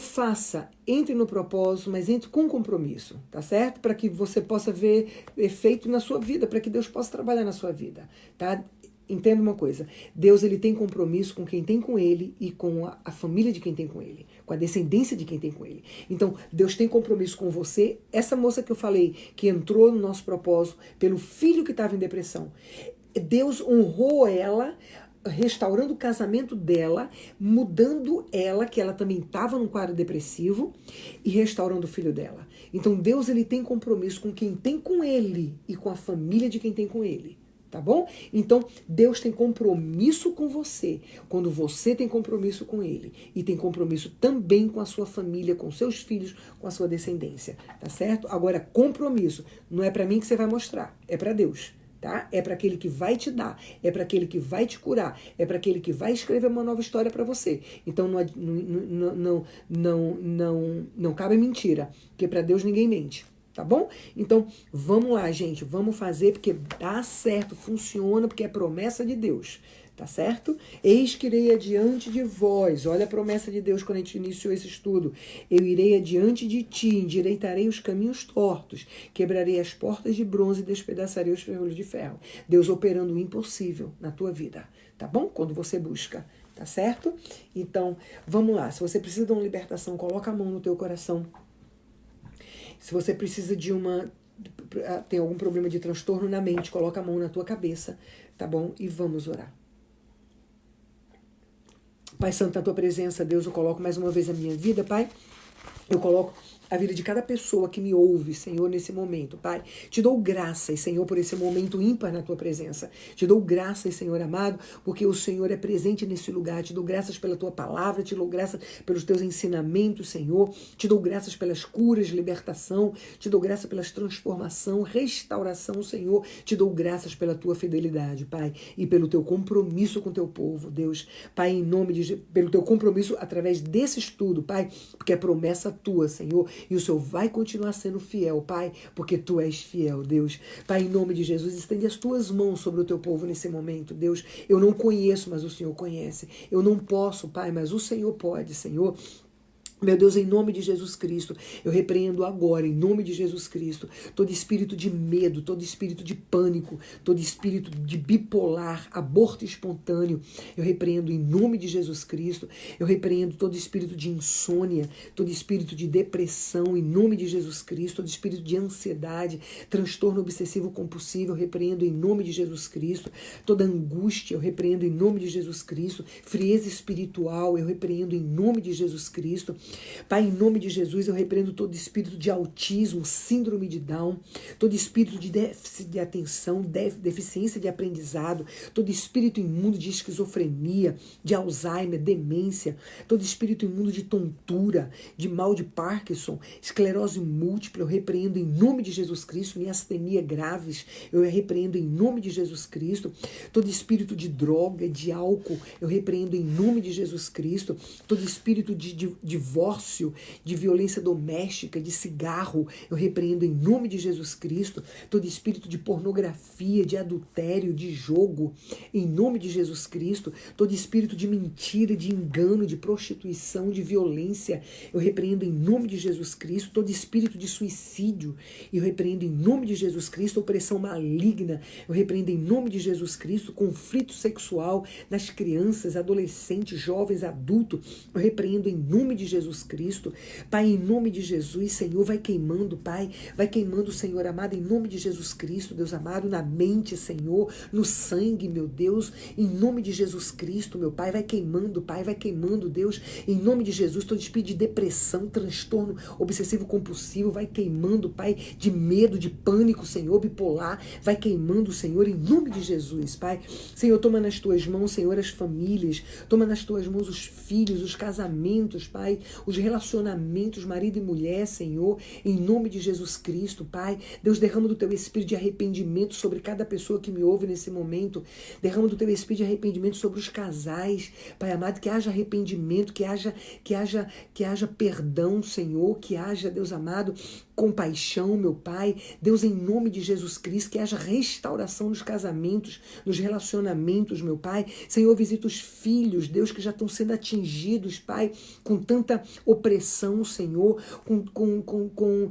entre no propósito, mas entre com compromisso, tá certo? Para que você possa ver efeito na sua vida, para que Deus possa trabalhar na sua vida, tá? Entenda uma coisa, Deus ele tem compromisso com quem tem com ele e com a família de quem tem com ele, com a descendência de quem tem com ele. Então, Deus tem compromisso com você. Essa moça que eu falei, que entrou no nosso propósito pelo filho que estava em depressão, Deus honrou ela, restaurando o casamento dela, mudando ela, que ela também estava num quadro depressivo, e restaurando o filho dela. Então, Deus ele tem compromisso com quem tem com ele e com a família de quem tem com ele. Tá bom? Então, Deus tem compromisso com você, quando você tem compromisso com Ele. E tem compromisso também com a sua família, com seus filhos, com a sua descendência. Tá certo? Agora, compromisso não é para mim que você vai mostrar, é para Deus. Tá? É para aquele que vai te dar, é para aquele que vai te curar, é para aquele que vai escrever uma nova história para você. Então, não cabe mentira, porque para Deus ninguém mente. Tá bom? Então, vamos lá, gente. Vamos fazer porque dá certo, funciona, porque é promessa de Deus. Tá certo? Eis que irei adiante de vós. Olha a promessa de Deus quando a gente iniciou esse estudo. Eu irei adiante de ti, endireitarei os caminhos tortos, quebrarei as portas de bronze e despedaçarei os ferrolhos de ferro. Deus operando o impossível na tua vida, tá bom? Quando você busca, tá certo? Então, vamos lá. Se você precisa de uma libertação, coloca a mão no teu coração. Se você precisa tem algum problema de transtorno na mente, coloca a mão na tua cabeça, tá bom? E vamos orar. Pai Santo, na tua presença, Deus, eu coloco mais uma vez a minha vida, Pai. Eu coloco a vida de cada pessoa que me ouve, Senhor, nesse momento, Pai. Te dou graças, Senhor, por esse momento ímpar na tua presença. Te dou graças, Senhor amado, porque o Senhor é presente nesse lugar. Te dou graças pela tua palavra, te dou graças pelos teus ensinamentos, Senhor. Te dou graças pelas curas, libertação. Te dou graças pela transformação, restauração, Senhor. Te dou graças pela tua fidelidade, Pai, e pelo teu compromisso com o teu povo, Deus. Pai, em nome de Jesus, pelo teu compromisso através desse estudo, Pai, porque é promessa tua, Senhor. E o Senhor vai continuar sendo fiel, Pai, porque tu és fiel, Deus. Pai, em nome de Jesus, estende as tuas mãos sobre o teu povo nesse momento, Deus. Eu não conheço, mas o Senhor conhece. Eu não posso, Pai, mas o Senhor pode, Senhor. Meu Deus, em nome de Jesus Cristo, eu repreendo agora, em nome de Jesus Cristo, todo espírito de medo, todo espírito de pânico, todo espírito de bipolar, aborto espontâneo, eu repreendo em nome de Jesus Cristo, eu repreendo todo espírito de insônia, todo espírito de depressão, em nome de Jesus Cristo, todo espírito de ansiedade, transtorno obsessivo compulsivo, eu repreendo em nome de Jesus Cristo, toda angústia, eu repreendo em nome de Jesus Cristo, frieza espiritual, eu repreendo em nome de Jesus Cristo. Pai, em nome de Jesus, eu repreendo todo espírito de autismo, síndrome de Down, todo espírito de déficit de atenção, deficiência de aprendizado, todo espírito imundo de esquizofrenia, de Alzheimer, demência, todo espírito imundo de tontura, de mal de Parkinson, esclerose múltipla, eu repreendo em nome de Jesus Cristo, miastenia graves, eu repreendo em nome de Jesus Cristo, todo espírito de droga, de álcool, eu repreendo em nome de Jesus Cristo, todo espírito de divórcio, de violência doméstica, de cigarro, eu repreendo em nome de Jesus Cristo, todo espírito de pornografia, de adultério, de jogo, em nome de Jesus Cristo, todo espírito de mentira, de engano, de prostituição, de violência, eu repreendo em nome de Jesus Cristo, todo espírito de suicídio, eu repreendo em nome de Jesus Cristo, opressão maligna, eu repreendo em nome de Jesus Cristo, conflito sexual nas crianças, adolescentes, jovens, adultos, eu repreendo em nome de Jesus Cristo, Pai, em nome de Jesus, Senhor, vai queimando, Pai, vai queimando, Senhor amado, em nome de Jesus Cristo, Deus amado, na mente, Senhor, no sangue, meu Deus, em nome de Jesus Cristo, meu Pai, vai queimando, Pai, vai queimando, Deus, em nome de Jesus, todo espírito de depressão, transtorno obsessivo compulsivo, vai queimando, Pai, de medo, de pânico, Senhor, bipolar, vai queimando, Senhor, em nome de Jesus, Pai, Senhor, toma nas tuas mãos, Senhor, as famílias, toma nas tuas mãos os filhos, os casamentos, Pai, os relacionamentos, marido e mulher, Senhor, em nome de Jesus Cristo, Pai. Deus, derrama do teu espírito de arrependimento sobre cada pessoa que me ouve nesse momento. Derrama do teu espírito de arrependimento sobre os casais, Pai amado, que haja arrependimento, que haja perdão, Senhor, que haja, Deus amado, compaixão, meu Pai. Deus, em nome de Jesus Cristo, que haja restauração nos casamentos, nos relacionamentos, meu Pai. Senhor, visita os filhos, Deus, que já estão sendo atingidos, Pai, com tanta opressão, Senhor, com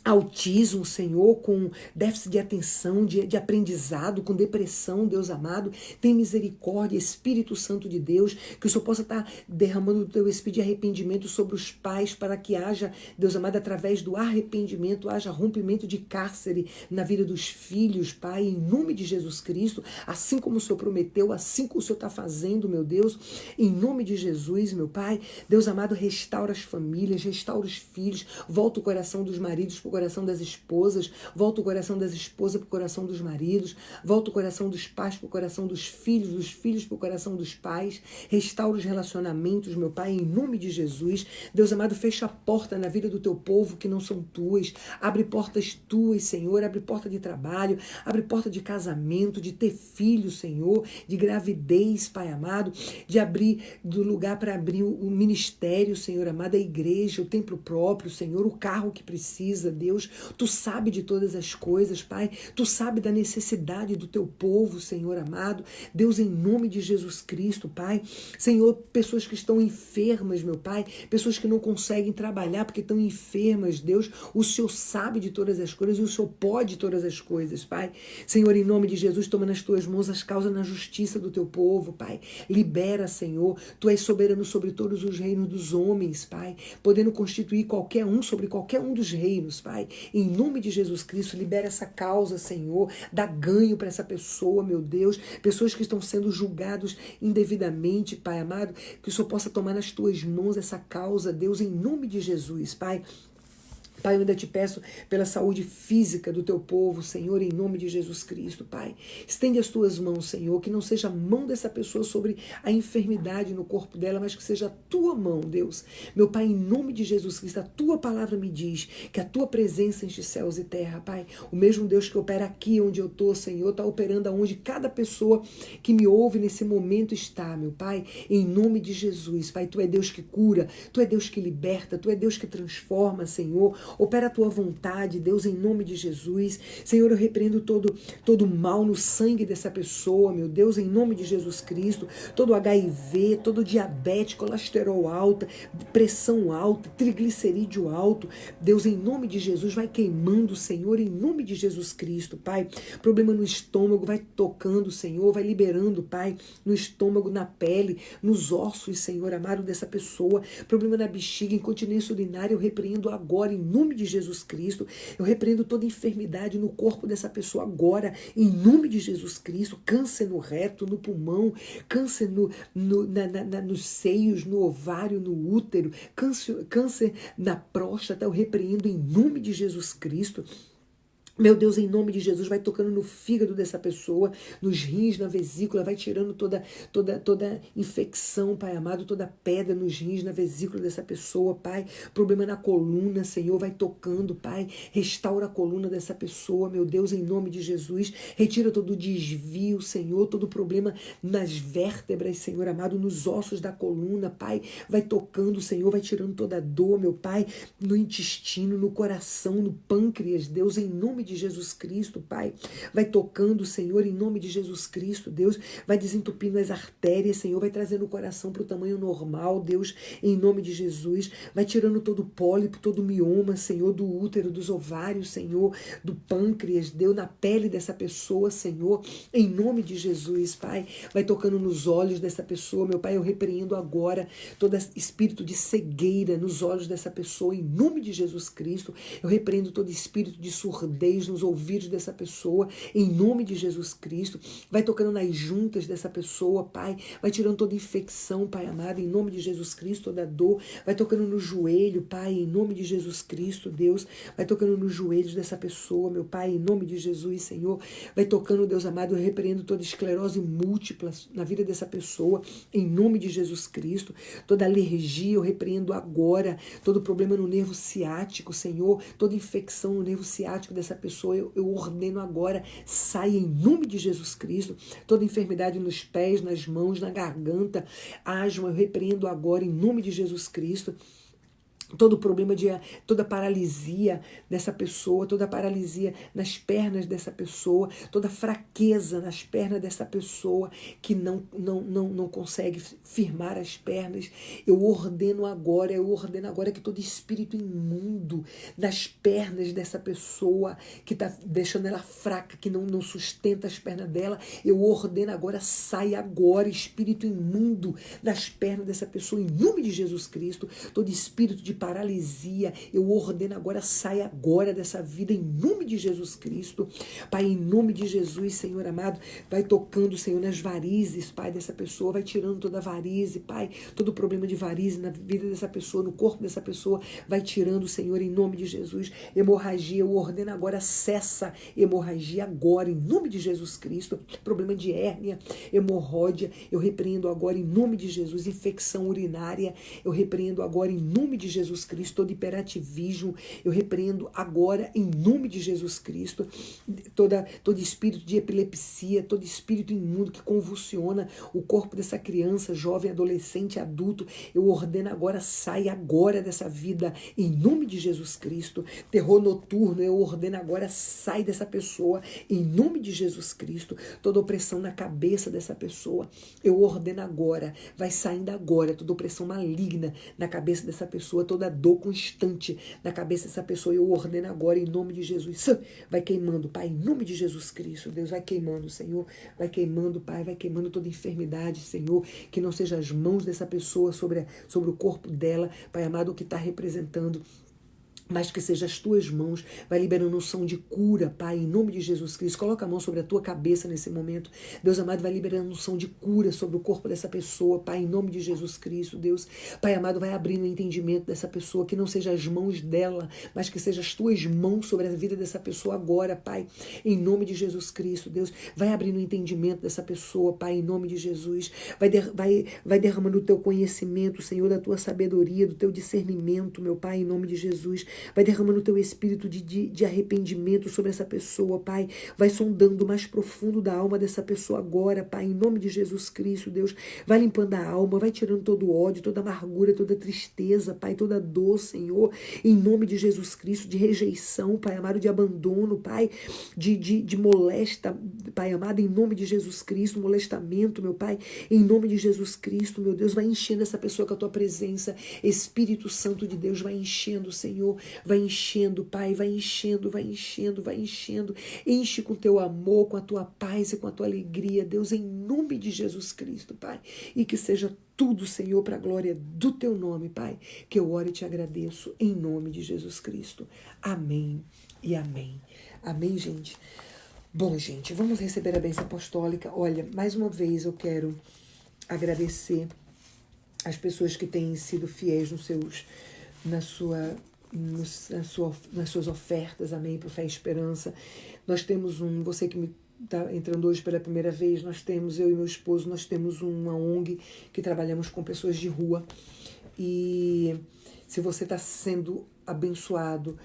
autismo, Senhor, com déficit de atenção, de aprendizado, com depressão, Deus amado, tem misericórdia, Espírito Santo de Deus, que o Senhor possa estar derramando o teu espírito de arrependimento sobre os pais, para que haja, Deus amado, através do arrependimento, haja rompimento de cárcere na vida dos filhos, Pai, em nome de Jesus Cristo, assim como o Senhor prometeu, assim como o Senhor está fazendo, meu Deus, em nome de Jesus, meu Pai, Deus amado, restaura as famílias, restaura os filhos, volta o coração dos maridos para o coração das esposas, volta o coração das esposas para o coração dos maridos, volta o coração dos pais para o coração dos filhos para o coração dos pais, restaura os relacionamentos, meu Pai, em nome de Jesus. Deus amado, fecha a porta na vida do teu povo que não são tuas, abre portas tuas, Senhor, abre porta de trabalho, abre porta de casamento, de ter filho, Senhor, de gravidez, Pai amado, de abrir do lugar para abrir o ministério, Senhor amado, a igreja, o templo próprio, Senhor, o carro que precisa, Deus, Deus. Tu sabe de todas as coisas, Pai. Tu sabe da necessidade do teu povo, Senhor amado. Deus, em nome de Jesus Cristo, Pai. Senhor, pessoas que estão enfermas, meu Pai. Pessoas que não conseguem trabalhar porque estão enfermas, Deus. O Senhor sabe de todas as coisas e o Senhor pode todas as coisas, Pai. Senhor, em nome de Jesus, toma nas tuas mãos as causas na justiça do teu povo, Pai. Libera, Senhor. Tu és soberano sobre todos os reinos dos homens, Pai. Podendo constituir qualquer um sobre qualquer um dos reinos, Pai. Em nome de Jesus Cristo, libera essa causa, Senhor. Dá ganho para essa pessoa, meu Deus. Pessoas que estão sendo julgados indevidamente, Pai amado. Que o Senhor possa tomar nas tuas mãos essa causa, Deus, em nome de Jesus, Pai. Pai, eu ainda te peço pela saúde física do teu povo, Senhor, em nome de Jesus Cristo, Pai. Estende as tuas mãos, Senhor, que não seja a mão dessa pessoa sobre a enfermidade no corpo dela, mas que seja a tua mão, Deus. Meu Pai, em nome de Jesus Cristo, a tua palavra me diz que a tua presença enche céus e terra, Pai. O mesmo Deus que opera aqui onde eu estou, Senhor, está operando aonde cada pessoa que me ouve nesse momento está, meu Pai. Em nome de Jesus, Pai, tu é Deus que cura, tu é Deus que liberta, tu é Deus que transforma, Senhor. Opera a tua vontade, Deus, em nome de Jesus. Senhor, eu repreendo todo mal no sangue dessa pessoa, meu Deus, em nome de Jesus Cristo. Todo HIV, todo diabetes, colesterol alta, pressão alta, triglicerídeo alto. Deus, em nome de Jesus, vai queimando, Senhor, em nome de Jesus Cristo, Pai. Problema no estômago, vai tocando, Senhor, vai liberando, Pai, no estômago, na pele, nos ossos, Senhor amado, dessa pessoa. Problema na bexiga, incontinência urinária, eu repreendo agora, em nome de Jesus Cristo. Eu repreendo toda enfermidade no corpo dessa pessoa agora, em nome de Jesus Cristo. Câncer no reto, no pulmão, câncer nos seios, no ovário, no útero, câncer na próstata, eu repreendo em nome de Jesus Cristo. Meu Deus, em nome de Jesus, vai tocando no fígado dessa pessoa, nos rins, na vesícula, vai tirando toda infecção, Pai amado, toda pedra nos rins, na vesícula dessa pessoa, Pai. Problema na coluna, Senhor, vai tocando, Pai. Restaura a coluna dessa pessoa, meu Deus, em nome de Jesus. Retira todo o desvio, Senhor, todo problema nas vértebras, Senhor amado, nos ossos da coluna, Pai. Vai tocando, Senhor, vai tirando toda a dor, meu Pai, no intestino, no coração, no pâncreas, Deus, em nome de Jesus Cristo, Pai. Vai tocando, Senhor, em nome de Jesus Cristo, Deus. Vai desentupindo as artérias, Senhor. Vai trazendo o coração para o tamanho normal, Deus, em nome de Jesus. Vai tirando todo o pólipo, todo o mioma, Senhor, do útero, dos ovários, Senhor, do pâncreas, Deus, na pele dessa pessoa, Senhor, em nome de Jesus, Pai. Vai tocando nos olhos dessa pessoa, meu Pai. Eu repreendo agora todo espírito de cegueira nos olhos dessa pessoa, em nome de Jesus Cristo. Eu repreendo todo espírito de surdez nos ouvidos dessa pessoa, em nome de Jesus Cristo. Vai tocando nas juntas dessa pessoa, Pai. Vai tirando toda infecção, Pai amado, em nome de Jesus Cristo, toda dor. Vai tocando no joelho, Pai, em nome de Jesus Cristo, Deus. Vai tocando nos joelhos dessa pessoa, meu Pai, em nome de Jesus, Senhor. Vai tocando, Deus amado, eu repreendo toda esclerose múltipla na vida dessa pessoa, em nome de Jesus Cristo. Toda alergia, eu repreendo agora. Todo problema no nervo ciático, Senhor. Toda infecção no nervo ciático dessa pessoa, eu ordeno agora, saia em nome de Jesus Cristo. Toda enfermidade nos pés, nas mãos, na garganta, asma, eu repreendo agora em nome de Jesus Cristo. Todo problema toda paralisia dessa pessoa, toda paralisia nas pernas dessa pessoa, toda fraqueza nas pernas dessa pessoa que não consegue firmar as pernas. Eu ordeno agora que todo espírito imundo nas pernas dessa pessoa que está deixando ela fraca, que não sustenta as pernas dela, eu ordeno agora, sai agora, espírito imundo das pernas dessa pessoa, em nome de Jesus Cristo. Todo espírito de paralisia, eu ordeno agora, sai agora dessa vida, em nome de Jesus Cristo. Pai, em nome de Jesus, Senhor amado, vai tocando, Senhor, nas varizes, Pai, dessa pessoa, vai tirando toda a varize, Pai, todo problema de varize na vida dessa pessoa, no corpo dessa pessoa, vai tirando, Senhor, em nome de Jesus. Hemorragia, eu ordeno agora, cessa hemorragia agora, em nome de Jesus Cristo. Problema de hérnia, hemorródia, eu repreendo agora, em nome de Jesus. Infecção urinária, eu repreendo agora, em nome de Jesus Jesus Cristo, todo hiperativismo, eu repreendo agora em nome de Jesus Cristo, todo espírito de epilepsia, todo espírito imundo que convulsiona o corpo dessa criança, jovem, adolescente, adulto, eu ordeno agora, sai agora dessa vida, em nome de Jesus Cristo. Terror noturno, eu ordeno agora, sai dessa pessoa, em nome de Jesus Cristo. Toda opressão na cabeça dessa pessoa, eu ordeno agora, vai saindo agora, toda opressão maligna na cabeça dessa pessoa, toda dor constante na cabeça dessa pessoa, eu ordeno agora, em nome de Jesus. Vai queimando, Pai, em nome de Jesus Cristo. Deus, vai queimando, Senhor, vai queimando, Pai, vai queimando toda enfermidade, Senhor, que não seja as mãos dessa pessoa sobre o corpo dela, Pai amado, o que está representando, mas que seja as tuas mãos, vai liberando unção de cura, Pai, em nome de Jesus Cristo. Coloca a mão sobre a tua cabeça nesse momento. Deus amado, vai liberando unção de cura sobre o corpo dessa pessoa, Pai, em nome de Jesus Cristo. Deus, Pai amado, vai abrindo o entendimento dessa pessoa, que não seja as mãos dela, mas que seja as tuas mãos sobre a vida dessa pessoa agora, Pai, em nome de Jesus Cristo. Deus, vai abrindo o entendimento dessa pessoa, Pai, em nome de Jesus. Vai derramando o teu conhecimento, Senhor, da tua sabedoria, do teu discernimento, meu Pai, em nome de Jesus. Vai derramando o teu espírito de arrependimento sobre essa pessoa, Pai. Vai sondando o mais profundo da alma dessa pessoa agora, Pai, em nome de Jesus Cristo, Deus. Vai limpando a alma, vai tirando todo o ódio, toda amargura, toda tristeza, Pai, toda dor, Senhor, em nome de Jesus Cristo, de rejeição, Pai amado, de abandono, Pai, de molesta, Pai amado, em nome de Jesus Cristo, molestamento, meu Pai, em nome de Jesus Cristo, meu Deus, vai enchendo essa pessoa com a tua presença, Espírito Santo de Deus, vai enchendo, Senhor, vai enchendo, Pai, vai enchendo, vai enchendo, vai enchendo. Enche com teu amor, com a tua paz e com a tua alegria, Deus, em nome de Jesus Cristo, Pai. E que seja tudo, Senhor, para a glória do teu nome, Pai, que eu oro e te agradeço em nome de Jesus Cristo. Amém e amém. Amém, gente? Bom, gente, vamos receber a bênção apostólica. Olha, mais uma vez eu quero agradecer as pessoas que têm sido fiéis nas suas ofertas, amém, por fé e esperança. Nós temos você que está entrando hoje pela primeira vez, eu e meu esposo, nós temos uma ONG que trabalhamos com pessoas de rua, e se você está sendo abençoado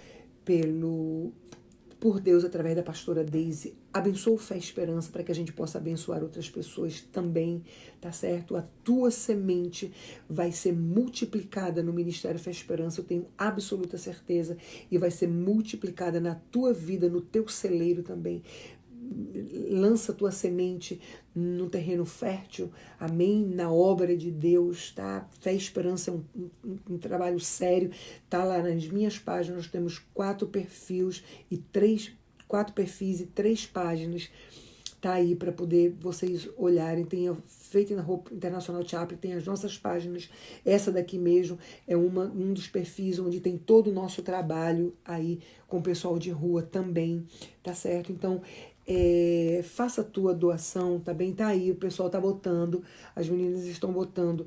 por Deus através da pastora Deise, abençoa o Fé e Esperança para que a gente possa abençoar outras pessoas também, tá certo? A tua semente vai ser multiplicada no Ministério Fé e Esperança, eu tenho absoluta certeza, e vai ser multiplicada na tua vida, no teu celeiro também. Lança tua semente no terreno fértil, amém, na obra de Deus, tá? Fé e Esperança é um trabalho sério, tá lá nas minhas páginas, nós temos 4 perfis e 3 páginas, tá aí para poder vocês olharem. Tem a Faith in Hope International Chapel, tem as nossas páginas, essa daqui mesmo é um dos perfis onde tem todo o nosso trabalho aí com o pessoal de rua também, tá certo? Então, faça a tua doação, tá bem? Tá aí, o pessoal tá botando, as meninas estão botando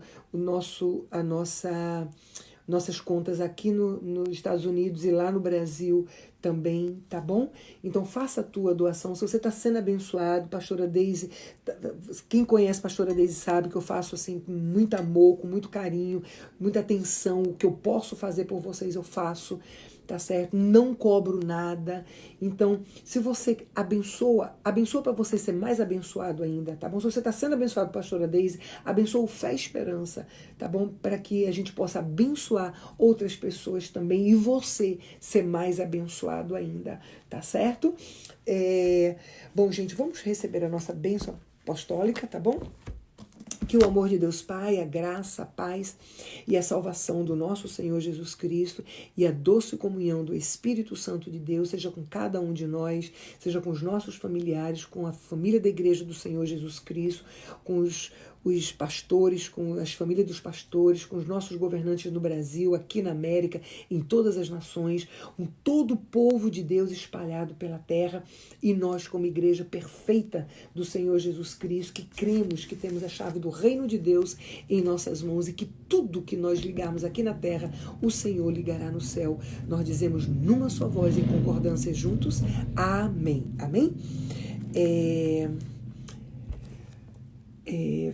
nossas contas aqui nos Estados Unidos e lá no Brasil também, tá bom? Então faça a tua doação. Se você está sendo abençoado, pastora Deise, quem conhece a pastora Deise sabe que eu faço assim com muito amor, com muito carinho, muita atenção. O que eu posso fazer por vocês eu faço, tá certo? Não cobro nada. Então, se você abençoa para você ser mais abençoado ainda, tá bom? Se você está sendo abençoado, pastora Deise, abençoa o Fé e Esperança, tá bom? Para que a gente possa abençoar outras pessoas também e você ser mais abençoado ainda, tá certo? Bom, gente, vamos receber a nossa bênção apostólica, tá bom? Que o amor de Deus Pai, a graça, a paz e a salvação do nosso Senhor Jesus Cristo e a doce comunhão do Espírito Santo de Deus seja com cada um de nós, seja com os nossos familiares, com a família da Igreja do Senhor Jesus Cristo, com os pastores, com as famílias dos pastores, com os nossos governantes no Brasil, aqui na América, em todas as nações, com todo o povo de Deus espalhado pela terra, e nós como igreja perfeita do Senhor Jesus Cristo, que cremos que temos a chave do reino de Deus em nossas mãos e que tudo que nós ligarmos aqui na terra, o Senhor ligará no céu. Nós dizemos numa só voz, em concordância juntos, amém. Amém?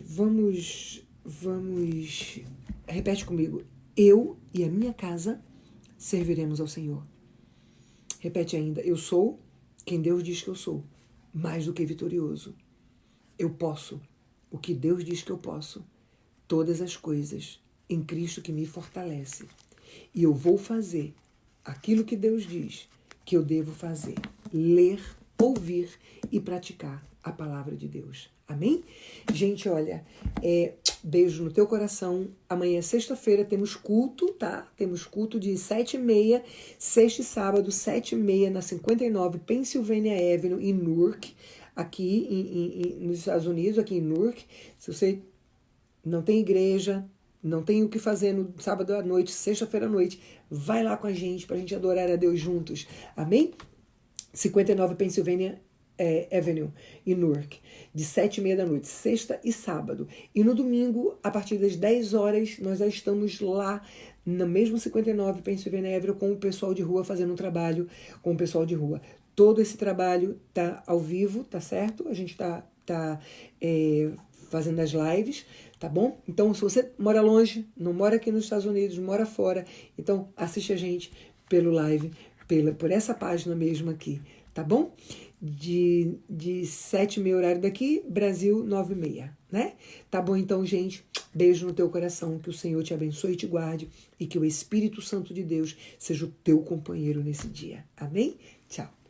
Vamos, repete comigo. eu e a minha casa serviremos ao Senhor. Repete ainda, eu sou quem Deus diz que eu sou, mais do que vitorioso. Eu posso o que Deus diz que eu posso, todas as coisas em Cristo que me fortalece. E eu vou fazer aquilo que Deus diz que eu devo fazer, ler, ouvir e praticar a palavra de Deus. Amém? Gente, olha, beijo no teu coração. Amanhã, sexta-feira, temos culto, tá? Temos culto de 7h30, sexta e sábado, 7h30, na 59 Pennsylvania Avenue, em Newark, aqui nos Estados Unidos, aqui em Newark. Se você não tem igreja, não tem o que fazer no sábado à noite, sexta-feira à noite, vai lá com a gente pra gente adorar a Deus juntos. Amém? 59 Pennsylvania Avenue, em Newark, de 7h30 da noite, sexta e sábado. E no domingo, a partir das 10 horas, nós já estamos lá, no mesmo 59 Pennsylvania Avenue, com o pessoal de rua, fazendo um trabalho com o pessoal de rua. Todo esse trabalho tá ao vivo, tá certo? A gente tá fazendo as lives, tá bom? Então, se você mora longe, não mora aqui nos Estados Unidos, mora fora, então assiste a gente pelo live, por essa página mesmo aqui, tá bom? De 7h30 horário daqui, Brasil 9h30, né? Tá bom então, gente? Beijo no teu coração, que o Senhor te abençoe e te guarde e que o Espírito Santo de Deus seja o teu companheiro nesse dia. Amém? Tchau.